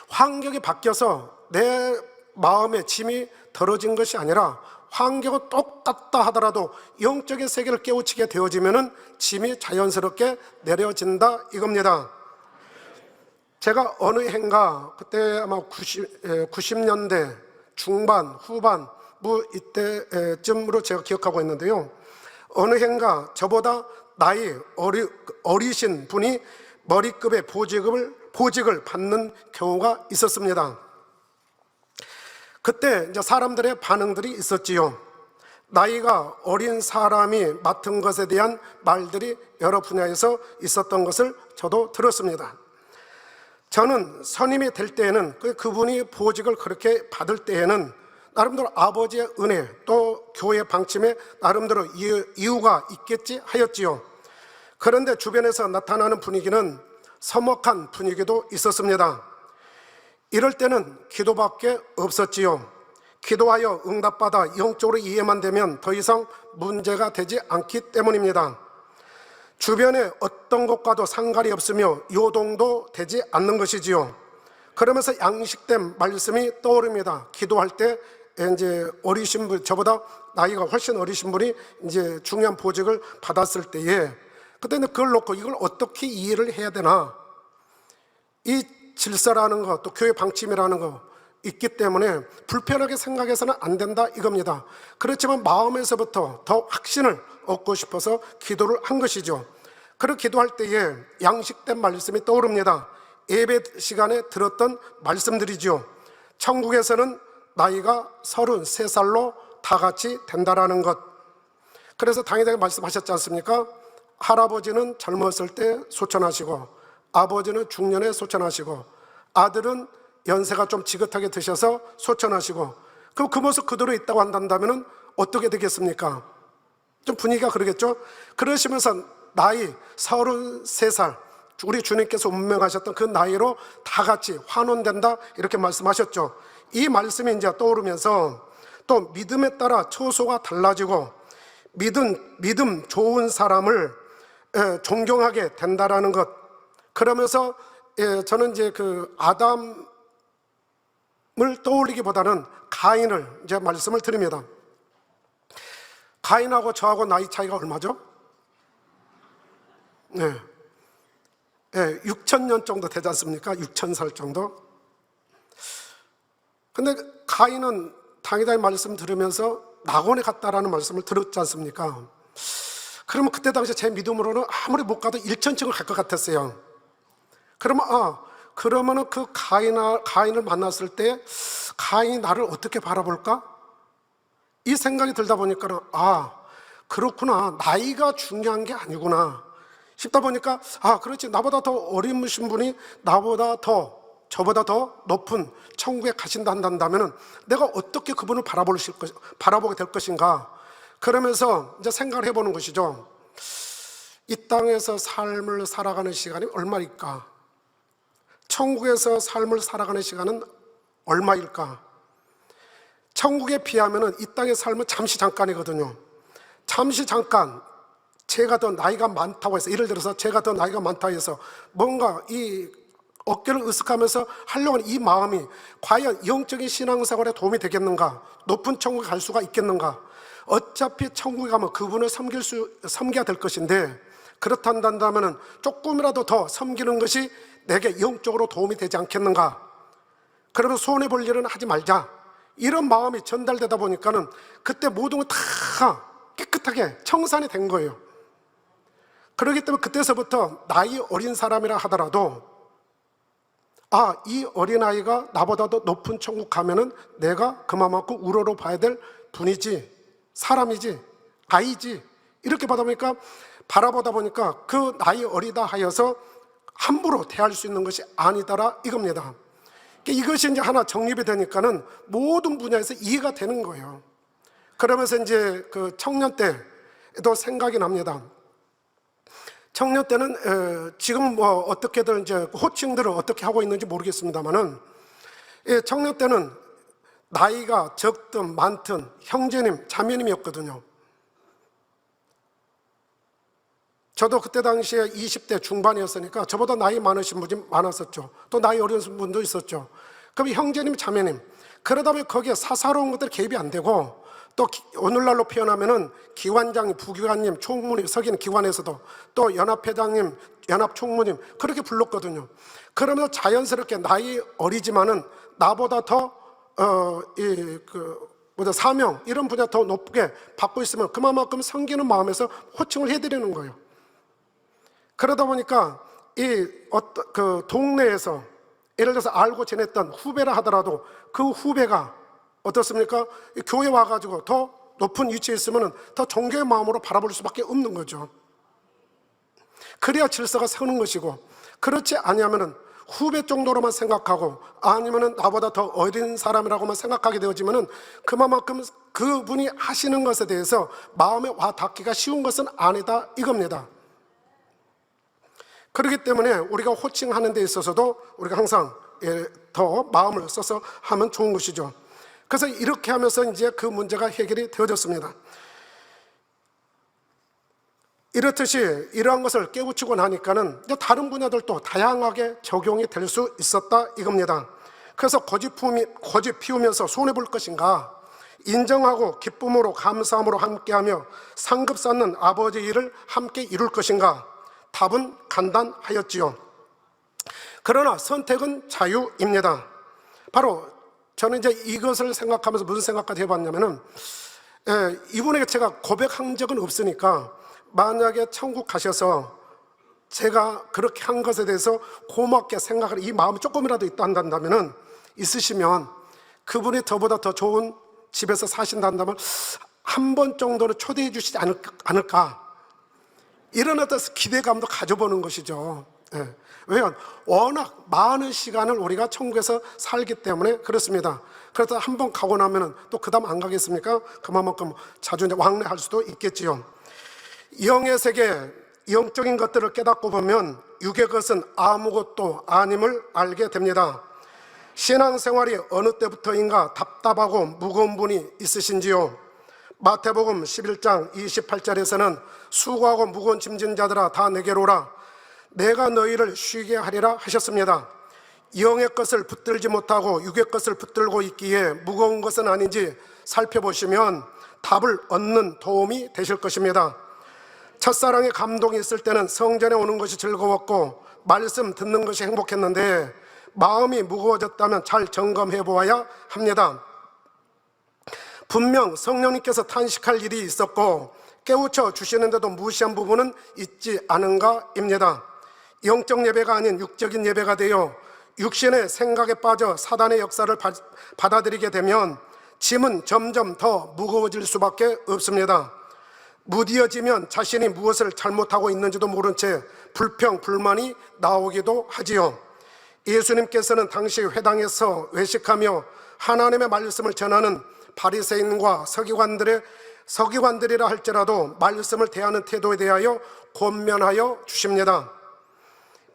환경이 바뀌어서 내 마음의 짐이 덜어진 것이 아니라 환경은 똑같다 하더라도 영적인 세계를 깨우치게 되어지면 짐이 자연스럽게 내려진다 이겁니다. 제가 어느 해인가 그때 아마 90년대 중반 후반 이때쯤으로 제가 기억하고 있는데요, 어느 해인가 저보다 나이 어리신 분이 머리급의 보직을 받는 경우가 있었습니다. 그때 이제 사람들의 반응들이 있었지요. 나이가 어린 사람이 맡은 것에 대한 말들이 여러 분야에서 있었던 것을 저도 들었습니다. 저는 선임이 될 때에는 그분이 보직을 그렇게 받을 때에는 나름대로 아버지의 은혜 또 교회 방침에 나름대로 이유가 있겠지 하였지요. 그런데 주변에서 나타나는 분위기는 서먹한 분위기도 있었습니다. 이럴 때는 기도밖에 없었지요. 기도하여 응답받아 영적으로 이해만 되면 더 이상 문제가 되지 않기 때문입니다. 주변에 어떤 것과도 상관이 없으며 요동도 되지 않는 것이지요. 그러면서 양식된 말씀이 떠오릅니다. 기도할 때 이제 어리신 분, 저보다 나이가 훨씬 어리신 분이 이제 중요한 보직을 받았을 때에 그때는 그걸 놓고 이걸 어떻게 이해를 해야 되나, 이 질서라는 것, 또 교회 방침이라는 것 있기 때문에 불편하게 생각해서는 안 된다 이겁니다. 그렇지만 마음에서부터 더 확신을 얻고 싶어서 기도를 한 것이죠. 그렇게 기도할 때에 양식된 말씀이 떠오릅니다. 예배 시간에 들었던 말씀들이죠. 천국에서는 나이가 33살로 다 같이 된다라는 것. 그래서 당회장이 말씀하셨지 않습니까? 할아버지는 젊었을 때 소천하시고 아버지는 중년에 소천하시고 아들은 연세가 좀 지긋하게 드셔서 소천하시고, 그럼 그 모습 그대로 있다고 한다면 어떻게 되겠습니까? 좀 분위기가 그러겠죠? 그러시면서 나이 33살 우리 주님께서 운명하셨던 그 나이로 다 같이 환원된다 이렇게 말씀하셨죠. 이 말씀이 이제 떠오르면서 또 믿음에 따라 처소가 달라지고 믿음 좋은 사람을 존경하게 된다라는 것. 그러면서 저는 이제 그 아담을 떠올리기보다는 가인을 이제 말씀을 드립니다. 가인하고 저하고 나이 차이가 얼마죠? 네. 6,000년 정도 되지 않습니까? 6,000살 정도. 근데 가인은 당회장의 말씀 들으면서 낙원에 갔다라는 말씀을 들었지 않습니까? 그러면 그때 당시 제 믿음으로는 아무리 못 가도 1,000층을 갈 것 같았어요. 그러면은 그 가인을 만났을 때 가인이 나를 어떻게 바라볼까? 이 생각이 들다 보니까 그렇구나, 나이가 중요한 게 아니구나 싶다 보니까 그렇지, 나보다 더 어리신 분이 나보다 더 저보다 더 높은 천국에 가신다 한다면 내가 어떻게 그분을 바라보게 될 것인가? 그러면서 이제 생각을 해보는 것이죠. 이 땅에서 삶을 살아가는 시간이 얼마일까? 천국에서 삶을 살아가는 시간은 얼마일까? 천국에 비하면 이 땅의 삶은 잠시 잠깐이거든요. 잠시 잠깐 제가 더 나이가 많다고 해서, 예를 들어서 제가 더 나이가 많다고 해서 뭔가 이 어깨를 으쓱하면서 하려고 하는 이 마음이 과연 영적인 신앙생활에 도움이 되겠는가? 높은 천국에 갈 수가 있겠는가? 어차피 천국에 가면 그분을 섬겨야 될 것인데, 그렇단다면 조금이라도 더 섬기는 것이 내게 영적으로 도움이 되지 않겠는가? 그러면 손해볼 일은 하지 말자, 이런 마음이 전달되다 보니까는 그때 모든 걸 다 깨끗하게 청산이 된 거예요. 그렇기 때문에 그때서부터 나이 어린 사람이라 하더라도 이 어린아이가 나보다 더 높은 천국 가면은 내가 그만큼 우러러 봐야 될 분이지, 사람이지, 아이지, 이렇게 바라보다 보니까 그 나이 어리다 하여서 함부로 대할 수 있는 것이 아니다라 이겁니다. 이것이 이제 하나 정립이 되니까는 모든 분야에서 이해가 되는 거예요. 그러면서 이제 그 청년 때도 생각이 납니다. 청년 때는 지금 뭐 어떻게든 이제 호칭들을 어떻게 하고 있는지 모르겠습니다만은, 청년 때는 나이가 적든 많든 형제님, 자매님이었거든요. 저도 그때 당시에 20대 중반이었으니까 저보다 나이 많으신 분이 많았었죠. 또 나이 어린 분도 있었죠. 그럼 형제님, 자매님, 그러다 보면 거기에 사사로운 것들이 개입이 안 되고, 또 오늘날로 표현하면은 기관장님, 부기관님, 총무님, 서기는 기관에서도 또 연합회장님, 연합총무님 그렇게 불렀거든요. 그러면서 자연스럽게 나이 어리지만은 나보다 더 사명 이런 분야 더 높게 받고 있으면 그만큼 섬기는 마음에서 호칭을 해드리는 거예요. 그러다 보니까 그 동네에서 예를 들어서 알고 지냈던 후배라 하더라도 그 후배가 어떻습니까? 교회 와가지고 더 높은 위치에 있으면 더 존경의 마음으로 바라볼 수밖에 없는 거죠. 그래야 질서가 서는 것이고, 그렇지 아니하면 후배 정도로만 생각하고 아니면 나보다 더 어린 사람이라고만 생각하게 되어지면 그만큼 그분이 하시는 것에 대해서 마음에 와 닿기가 쉬운 것은 아니다 이겁니다. 그렇기 때문에 우리가 호칭하는 데 있어서도 우리가 항상 더 마음을 써서 하면 좋은 것이죠. 그래서 이렇게 하면서 이제 그 문제가 해결이 되어졌습니다. 이렇듯이 이러한 것을 깨우치고 나니까는 이제 다른 분야들도 다양하게 적용이 될 수 있었다 이겁니다. 그래서 고집 피우면서 손해볼 것인가, 인정하고 기쁨으로 감사함으로 함께하며 상급 쌓는 아버지의 일을 함께 이룰 것인가, 답은 간단하였지요. 그러나 선택은 자유입니다. 바로 저는 이제 이것을 생각하면서 무슨 생각까지 해봤냐면은, 이분에게 제가 고백한 적은 없으니까 만약에 천국 가셔서 제가 그렇게 한 것에 대해서 고맙게 생각을, 이 마음이 조금이라도 있다 한다면은, 있으시면 그분이 저보다 더 좋은 집에서 사신다 한다면 한 번 정도는 초대해 주시지 않을까, 이런 어떤 기대감도 가져보는 것이죠. 왜냐하면 워낙 많은 시간을 우리가 천국에서 살기 때문에 그렇습니다. 그래서 한 번 가고 나면 또 그 다음 안 가겠습니까? 그만큼 자주 이제 왕래할 수도 있겠지요. 영의 세계, 영적인 것들을 깨닫고 보면 육의 것은 아무것도 아님을 알게 됩니다. 신앙생활이 어느 때부터인가 답답하고 무거운 분이 있으신지요? 마태복음 11장 28절에서는 수고하고 무거운 짐진 자들아 다 내게로 오라, 내가 너희를 쉬게 하리라 하셨습니다. 영의 것을 붙들지 못하고 육의 것을 붙들고 있기에 무거운 것은 아닌지 살펴보시면 답을 얻는 도움이 되실 것입니다. 첫사랑의 감동이 있을 때는 성전에 오는 것이 즐거웠고 말씀 듣는 것이 행복했는데, 마음이 무거워졌다면 잘 점검해 보아야 합니다. 분명 성령님께서 탄식할 일이 있었고 깨우쳐 주시는데도 무시한 부분은 있지 않은가입니다. 영적 예배가 아닌 육적인 예배가 되어 육신의 생각에 빠져 사단의 역사를 받아들이게 되면 짐은 점점 더 무거워질 수밖에 없습니다. 무디어지면 자신이 무엇을 잘못하고 있는지도 모른 채 불평, 불만이 나오기도 하지요. 예수님께서는 당시 회당에서 외식하며 하나님의 말씀을 전하는 바리새인과 서기관들이라 할지라도 말씀을 대하는 태도에 대하여 권면하여 주십니다.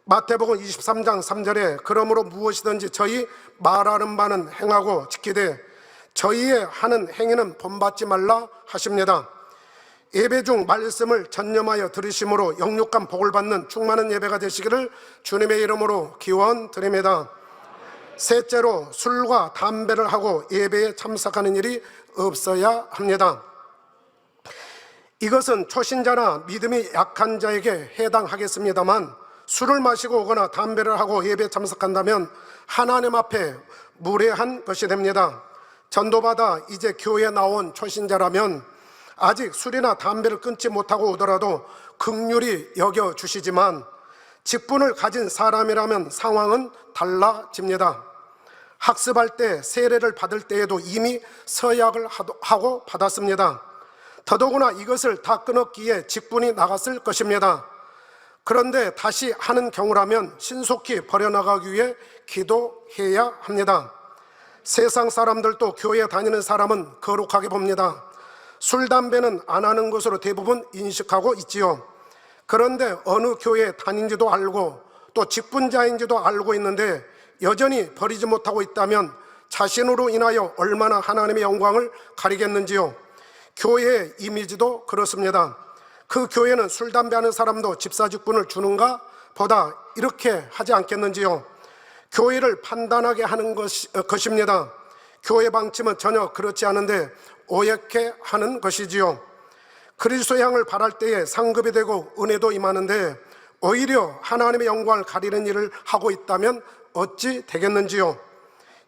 마태복음 23장 3절에 그러므로 무엇이든지 저희 말하는 바는 행하고 지키되 저희의 하는 행위는 본받지 말라 하십니다. 예배 중 말씀을 전념하여 들으심으로 영육간 복을 받는 충만한 예배가 되시기를 주님의 이름으로 기원드립니다. 셋째로, 술과 담배를 하고 예배에 참석하는 일이 없어야 합니다. 이것은 초신자나 믿음이 약한 자에게 해당하겠습니다만, 술을 마시고 오거나 담배를 하고 예배에 참석한다면 하나님 앞에 무례한 것이 됩니다. 전도받아 이제 교회에 나온 초신자라면 아직 술이나 담배를 끊지 못하고 오더라도 긍휼히 여겨주시지만, 직분을 가진 사람이라면 상황은 달라집니다. 학습할 때, 세례를 받을 때에도 이미 서약을 하고 받았습니다. 더더구나 이것을 다 끊었기에 직분이 나갔을 것입니다. 그런데 다시 하는 경우라면 신속히 버려나가기 위해 기도해야 합니다. 세상 사람들도 교회에 다니는 사람은 거룩하게 봅니다. 술, 담배는 안 하는 것으로 대부분 인식하고 있지요. 그런데 어느 교회에 다닌지도 알고 또 직분자인지도 알고 있는데 여전히 버리지 못하고 있다면 자신으로 인하여 얼마나 하나님의 영광을 가리겠는지요. 교회의 이미지도 그렇습니다. 그 교회는 술, 담배 하는 사람도 집사 직분을 주는가 보다 이렇게 하지 않겠는지요. 교회를 판단하게 하는 것입니다. 교회 방침은 전혀 그렇지 않은데 오해케 하는 것이지요. 그리스도의 향을 바랄 때에 상급이 되고 은혜도 임하는데 오히려 하나님의 영광을 가리는 일을 하고 있다면 어찌 되겠는지요.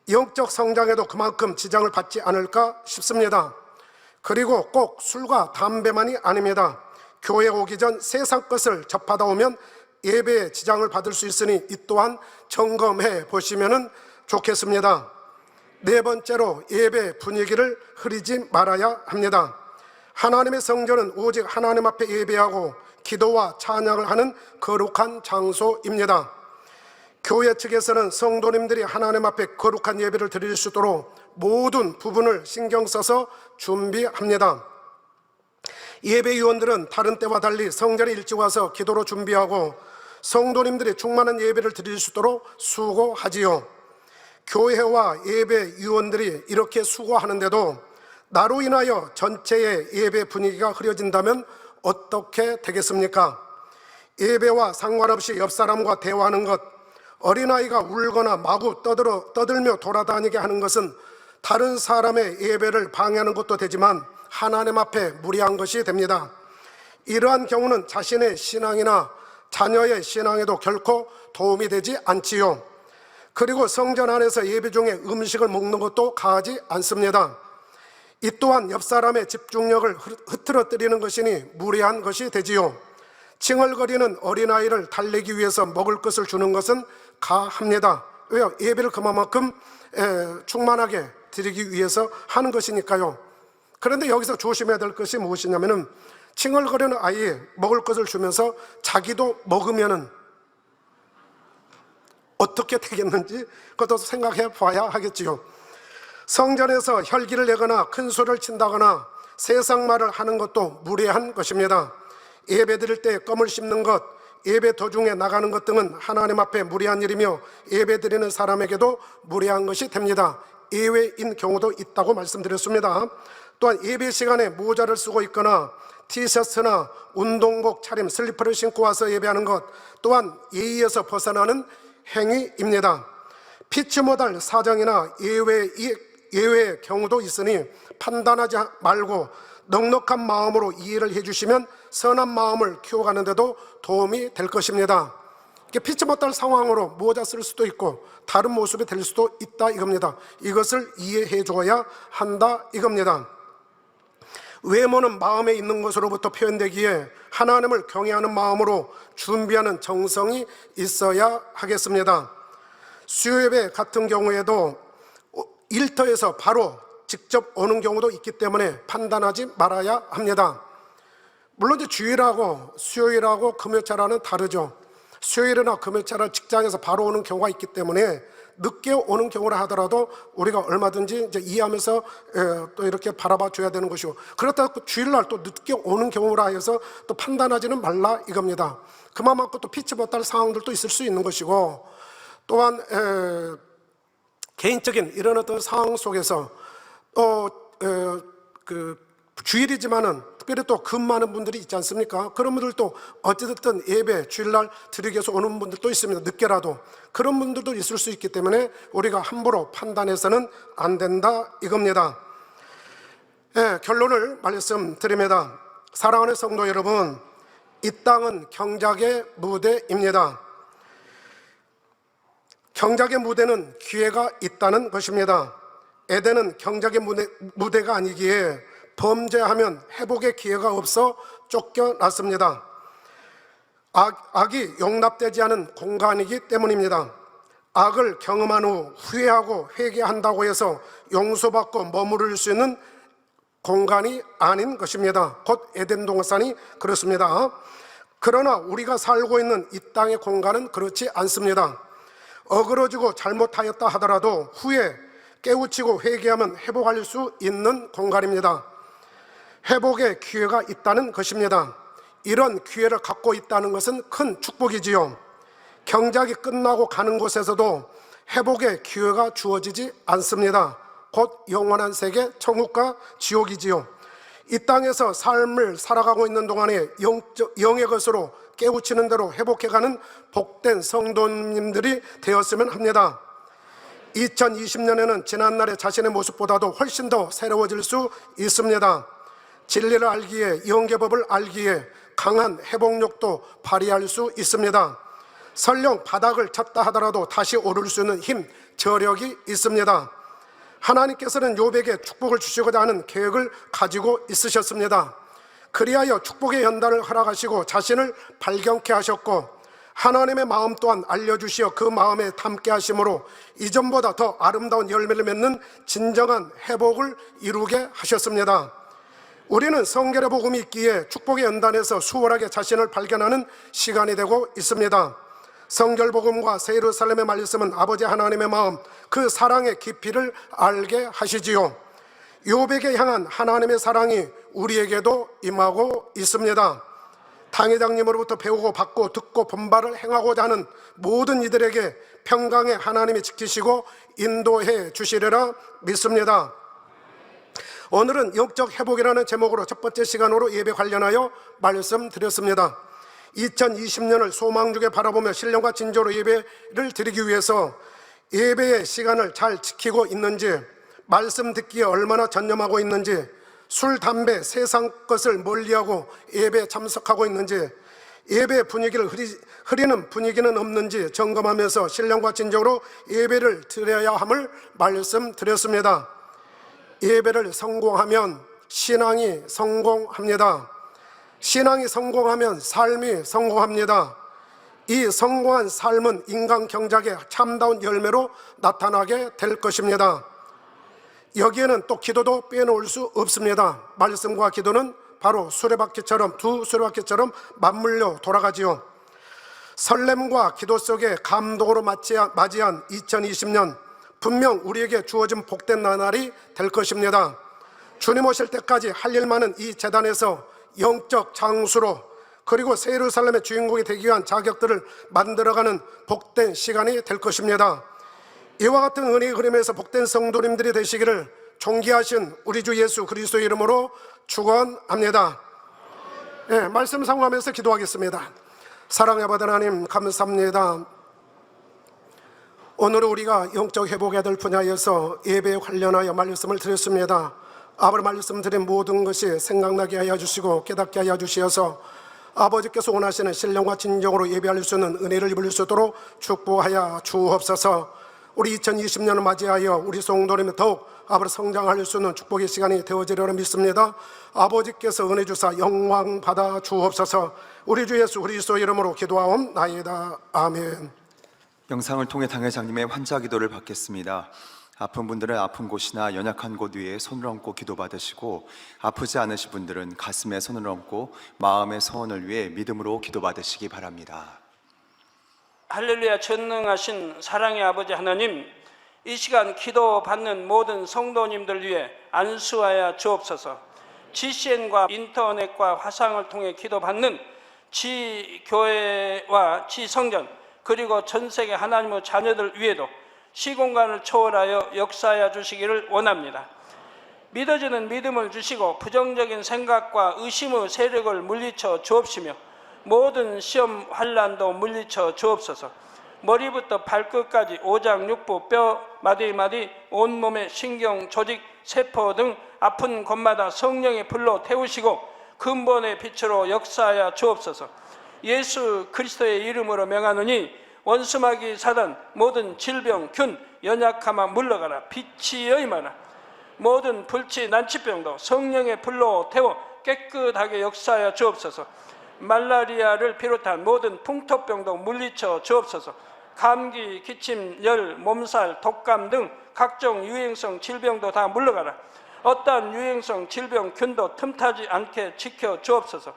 영적 성장에도 그만큼 지장을 받지 않을까 싶습니다. 그리고 꼭 술과 담배만이 아닙니다. 교회 오기 전 세상 것을 접하다 오면 예배에 지장을 받을 수 있으니 이 또한 점검해 보시면 좋겠습니다. 네 번째로, 예배 분위기를 흐리지 말아야 합니다. 하나님의 성전은 오직 하나님 앞에 예배하고 기도와 찬양을 하는 거룩한 장소입니다. 교회 측에서는 성도님들이 하나님 앞에 거룩한 예배를 드릴 수 있도록 모든 부분을 신경 써서 준비합니다. 예배위원들은 다른 때와 달리 성전에 일찍 와서 기도로 준비하고 성도님들이 충만한 예배를 드릴 수 있도록 수고하지요. 교회와 예배위원들이 이렇게 수고하는데도 나로 인하여 전체의 예배 분위기가 흐려진다면 어떻게 되겠습니까? 예배와 상관없이 옆 사람과 대화하는 것, 어린아이가 울거나 마구 떠들며 돌아다니게 하는 것은 다른 사람의 예배를 방해하는 것도 되지만 하나님 앞에 무리한 것이 됩니다. 이러한 경우는 자신의 신앙이나 자녀의 신앙에도 결코 도움이 되지 않지요. 그리고 성전 안에서 예배 중에 음식을 먹는 것도 가하지 않습니다. 이 또한 옆 사람의 집중력을 흐트러뜨리는 것이니 무례한 것이 되지요. 칭얼거리는 어린아이를 달래기 위해서 먹을 것을 주는 것은 가합니다. 왜요? 예배를 그만큼 충만하게 드리기 위해서 하는 것이니까요. 그런데 여기서 조심해야 될 것이 무엇이냐면은 칭얼거리는 아이에 먹을 것을 주면서 자기도 먹으면은 어떻게 되겠는지 그것도 생각해 봐야 하겠지요. 성전에서 혈기를 내거나 큰 소리를 친다거나 세상 말을 하는 것도 무례한 것입니다. 예배 드릴 때 껌을 씹는 것, 예배 도중에 나가는 것 등은 하나님 앞에 무례한 일이며 예배 드리는 사람에게도 무례한 것이 됩니다. 예외인 경우도 있다고 말씀드렸습니다. 또한 예배 시간에 모자를 쓰고 있거나 티셔츠나 운동복 차림, 슬리퍼를 신고 와서 예배하는 것 또한 예의에서 벗어나는 행위입니다. 피치 못할 사정이나 예외의 경우도 있으니 판단하지 말고 넉넉한 마음으로 이해를 해주시면 선한 마음을 키워가는 데도 도움이 될 것입니다. 피치 못할 상황으로 모자 쓸 수도 있고 다른 모습이 될 수도 있다 이겁니다. 이것을 이해해 줘야 한다 이겁니다. 외모는 마음에 있는 것으로부터 표현되기에 하나님을 경외하는 마음으로 준비하는 정성이 있어야 하겠습니다. 수요예배 같은 경우에도 일터에서 바로 직접 오는 경우도 있기 때문에 판단하지 말아야 합니다. 물론 이제 주일하고 수요일하고 금요일하고는 다르죠. 수요일이나 금요일날 직장에서 바로 오는 경우가 있기 때문에 늦게 오는 경우라 하더라도 우리가 얼마든지 이제 이해하면서 또 이렇게 바라봐 줘야 되는 것이고, 그렇다고 주일날 또 늦게 오는 경우라 해서 또 판단하지는 말라 이겁니다. 그만큼 또 피치 못할 상황들도 있을 수 있는 것이고, 또한 개인적인 이런 어떤 상황 속에서 또 주일이지만은 특별히 또 근무하는 분들이 있지 않습니까? 그런 분들도 어찌됐든 예배 주일날 드리기 위해서 오는 분들도 있습니다. 늦게라도. 그런 분들도 있을 수 있기 때문에 우리가 함부로 판단해서는 안 된다 이겁니다. 결론을 말씀드립니다. 사랑하는 성도 여러분, 이 땅은 경작의 무대입니다. 경작의 무대는 기회가 있다는 것입니다. 에덴은 경작의 무대가 아니기에 범죄하면 회복의 기회가 없어 쫓겨났습니다. 악이 용납되지 않은 공간이기 때문입니다. 악을 경험한 후 후회하고 회개한다고 해서 용서받고 머무를 수 있는 공간이 아닌 것입니다. 곧 에덴 동산이 그렇습니다. 그러나 우리가 살고 있는 이 땅의 공간은 그렇지 않습니다. 어그러지고 잘못하였다 하더라도 후에 깨우치고 회개하면 회복할 수 있는 공간입니다. 회복의 기회가 있다는 것입니다. 이런 기회를 갖고 있다는 것은 큰 축복이지요. 경작이 끝나고 가는 곳에서도 회복의 기회가 주어지지 않습니다. 곧 영원한 세계, 천국과 지옥이지요. 이 땅에서 삶을 살아가고 있는 동안에 영의 것으로 깨우치는 대로 회복해가는 복된 성도님들이 되었으면 합니다. 2020년에는 지난날의 자신의 모습보다도 훨씬 더 새로워질 수 있습니다. 진리를 알기에, 영계법을 알기에 강한 회복력도 발휘할 수 있습니다. 설령 바닥을 쳤다 하더라도 다시 오를 수 있는 힘, 저력이 있습니다. 하나님께서는 욥에게 축복을 주시고자 하는 계획을 가지고 있으셨습니다. 그리하여 축복의 연단을 허락하시고 자신을 발견케 하셨고, 하나님의 마음 또한 알려주시어 그 마음에 담게 하심으로 이전보다 더 아름다운 열매를 맺는 진정한 회복을 이루게 하셨습니다. 우리는 성결의 복음이 있기에 축복의 연단에서 수월하게 자신을 발견하는 시간이 되고 있습니다. 성결복음과 새 예루살렘의 말씀은 아버지 하나님의 마음, 그 사랑의 깊이를 알게 하시지요. 욥에게 향한 하나님의 사랑이 우리에게도 임하고 있습니다. 당회장님으로부터 배우고 받고 듣고 본받을 행하고자 하는 모든 이들에게 평강의 하나님이 지키시고 인도해 주시리라 믿습니다. 오늘은 영적 회복이라는 제목으로 첫 번째 시간으로 예배 관련하여 말씀드렸습니다. 2020년을 소망주게 바라보며 신령과 진정으로 예배를 드리기 위해서 예배의 시간을 잘 지키고 있는지, 말씀 듣기에 얼마나 전념하고 있는지, 술, 담배, 세상 것을 멀리하고 예배에 참석하고 있는지, 예배 분위기를 흐리는 분위기는 없는지 점검하면서 신령과 진정으로 예배를 드려야 함을 말씀드렸습니다. 예배를 성공하면 신앙이 성공합니다. 신앙이 성공하면 삶이 성공합니다. 이 성공한 삶은 인간 경작의 참다운 열매로 나타나게 될 것입니다. 여기에는 또 기도도 빼놓을 수 없습니다. 말씀과 기도는 바로 수레바퀴처럼, 두 수레바퀴처럼 맞물려 돌아가지요. 설렘과 기도 속에 감동으로 맞이한 2020년, 분명 우리에게 주어진 복된 나날이 될 것입니다. 주님 오실 때까지 할 일 많은 이 재단에서 영적 장수로, 그리고 새 예루살렘의 주인공이 되기 위한 자격들을 만들어가는 복된 시간이 될 것입니다. 이와 같은 은혜의 흐름에서 복된 성도님들이 되시기를 존귀하신 우리 주 예수 그리스도의 이름으로 축원합니다. 말씀 상고하면서 기도하겠습니다. 사랑의 아버지 하나님, 감사합니다. 오늘 우리가 영적 회복해야 될 분야에서 예배에 관련하여 말씀을 드렸습니다. 아버지 말씀드린 모든 것이 생각나게 하여 주시고 깨닫게 하여 주시어서 아버지께서 원하시는 신령과 진정으로 예배할 수 있는 은혜를 입을 수 있도록 축복하여 주옵소서. 우리 2020년을 맞이하여 우리 성도님이 더욱 아버지 성장할 수 있는 축복의 시간이 되어지리라 믿습니다. 아버지께서 은혜 주사 영광 받아 주옵소서. 우리 주 예수 그리스도의 이름으로 기도하옵나이다. 아멘. 영상을 통해 당회장님의 환자 기도를 받겠습니다. 아픈 분들은 아픈 곳이나 연약한 곳 위에 손을 얹고 기도받으시고, 아프지 않으신 분들은 가슴에 손을 얹고 마음의 소원을 위해 믿음으로 기도받으시기 바랍니다. 할렐루야. 전능하신 사랑의 아버지 하나님, 이 시간 기도받는 모든 성도님들 위해 안수하여 주옵소서. GCN과 인터넷과 화상을 통해 기도받는 지교회와 지성전 그리고 전세계 하나님의 자녀들 위에도 시공간을 초월하여 역사하여 주시기를 원합니다. 믿어지는 믿음을 주시고 부정적인 생각과 의심의 세력을 물리쳐 주옵시며 모든 시험 환난도 물리쳐 주옵소서. 머리부터 발끝까지 오장육부 뼈 마디마디 온몸의 신경 조직 세포 등 아픈 곳마다 성령의 불로 태우시고 근본의 빛으로 역사하여 주옵소서. 예수 그리스도의 이름으로 명하노니 원수마귀 사단 모든 질병 균 연약함아 물러가라. 빛이 여임하라. 모든 불치 난치병도 성령의 불로 태워 깨끗하게 역사하여 주옵소서. 말라리아를 비롯한 모든 풍토병도 물리쳐 주옵소서. 감기, 기침, 열, 몸살, 독감 등 각종 유행성 질병도 다 물러가라. 어떠한 유행성 질병 균도 틈타지 않게 지켜 주옵소서.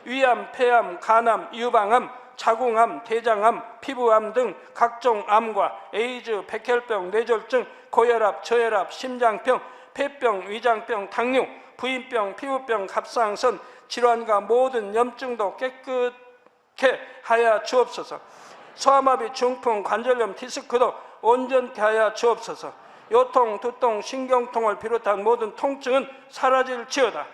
위암, 폐암, 간암, 유방암, 자궁암, 대장암, 피부암 등 각종 암과 에이즈, 백혈병, 뇌졸중, 고혈압, 저혈압, 심장병, 폐병, 위장병, 당뇨, 부인병, 피부병, 갑상선 질환과 모든 염증도 깨끗게 하여 주옵소서. 소아마비, 중풍, 관절염, 디스크도 온전케 하여 주옵소서. 요통, 두통, 신경통을 비롯한 모든 통증은 사라질지어다.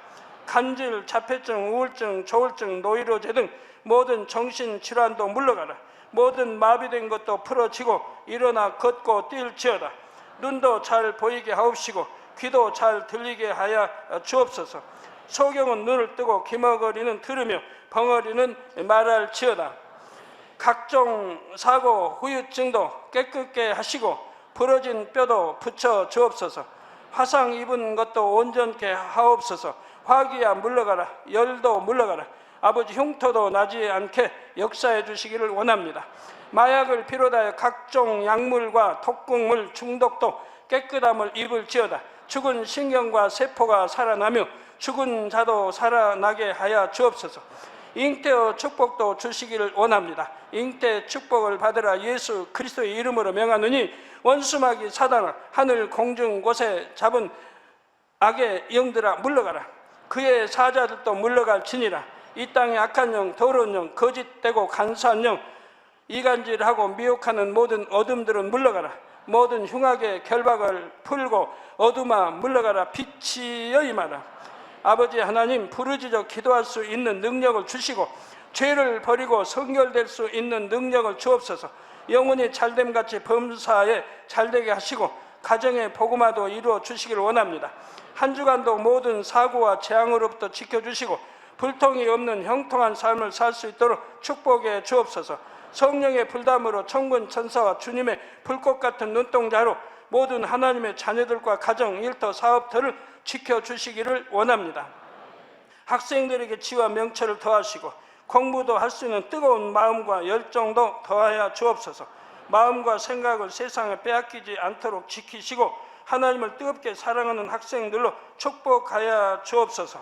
간질, 자폐증, 우울증, 조울증, 노이로제 등 모든 정신질환도 물러가라. 모든 마비된 것도 풀어지고 일어나 걷고 뛸지어다. 눈도 잘 보이게 하옵시고 귀도 잘 들리게 하여 주옵소서. 소경은 눈을 뜨고 기머거리는 들으며 벙어리는 말할지어다. 각종 사고 후유증도 깨끗게 하시고 부러진 뼈도 붙여 주옵소서. 화상 입은 것도 온전케 하옵소서. 화기야 물러가라. 열도 물러가라. 아버지 흉터도 나지 않게 역사해 주시기를 원합니다. 마약을 비롯하여 각종 약물과 독극물 중독도 깨끗함을 입을지어다. 죽은 신경과 세포가 살아나며 죽은 자도 살아나게 하여 주옵소서. 잉태의 축복도 주시기를 원합니다. 잉태 축복을 받으라. 예수 그리스도의 이름으로 명하노니 원수마귀 사단아 하늘 공중 곳에 잡은 악의 영들아 물러가라. 그의 사자들도 물러갈지니라. 이 땅의 악한 영, 더러운 영, 거짓되고 간사한 영, 이간질하고 미혹하는 모든 어둠들은 물러가라. 모든 흉악의 결박을 풀고 어둠아 물러가라. 빛이 여임하라. 아버지 하나님, 부르짖어 기도할 수 있는 능력을 주시고 죄를 버리고 성결될 수 있는 능력을 주옵소서. 영혼이 잘됨같이 범사에 잘되게 하시고 가정의 복음화도 이루어 주시길 원합니다. 한 주간도 모든 사고와 재앙으로부터 지켜주시고 불통이 없는 형통한 삶을 살 수 있도록 축복해 주옵소서. 성령의 불담으로 천군 천사와 주님의 불꽃 같은 눈동자로 모든 하나님의 자녀들과 가정, 일터, 사업터를 지켜주시기를 원합니다. 학생들에게 지와 명철을 더하시고 공부도 할 수 있는 뜨거운 마음과 열정도 더하여 주옵소서. 마음과 생각을 세상에 빼앗기지 않도록 지키시고 하나님을 뜨겁게 사랑하는 학생들로 축복하여 주옵소서.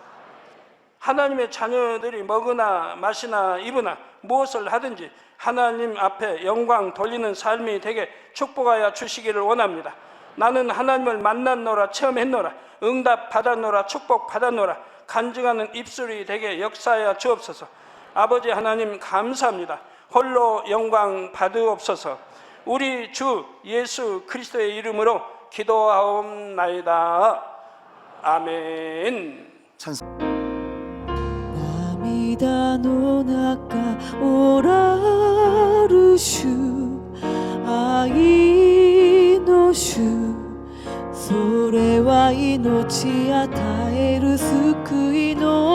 하나님의 자녀들이 먹으나 마시나 입으나 무엇을 하든지 하나님 앞에 영광 돌리는 삶이 되게 축복하여 주시기를 원합니다. 나는 하나님을 만났노라, 체험했노라, 응답 받았노라, 축복 받았노라, 간증하는 입술이 되게 역사하여 주옵소서. 아버지 하나님 감사합니다. 홀로 영광 받으옵소서. 우리 주 예수 그리스도의 이름으로 기도하옵나이다. 아멘. 涙の中おらる主愛の主それは命与える救いの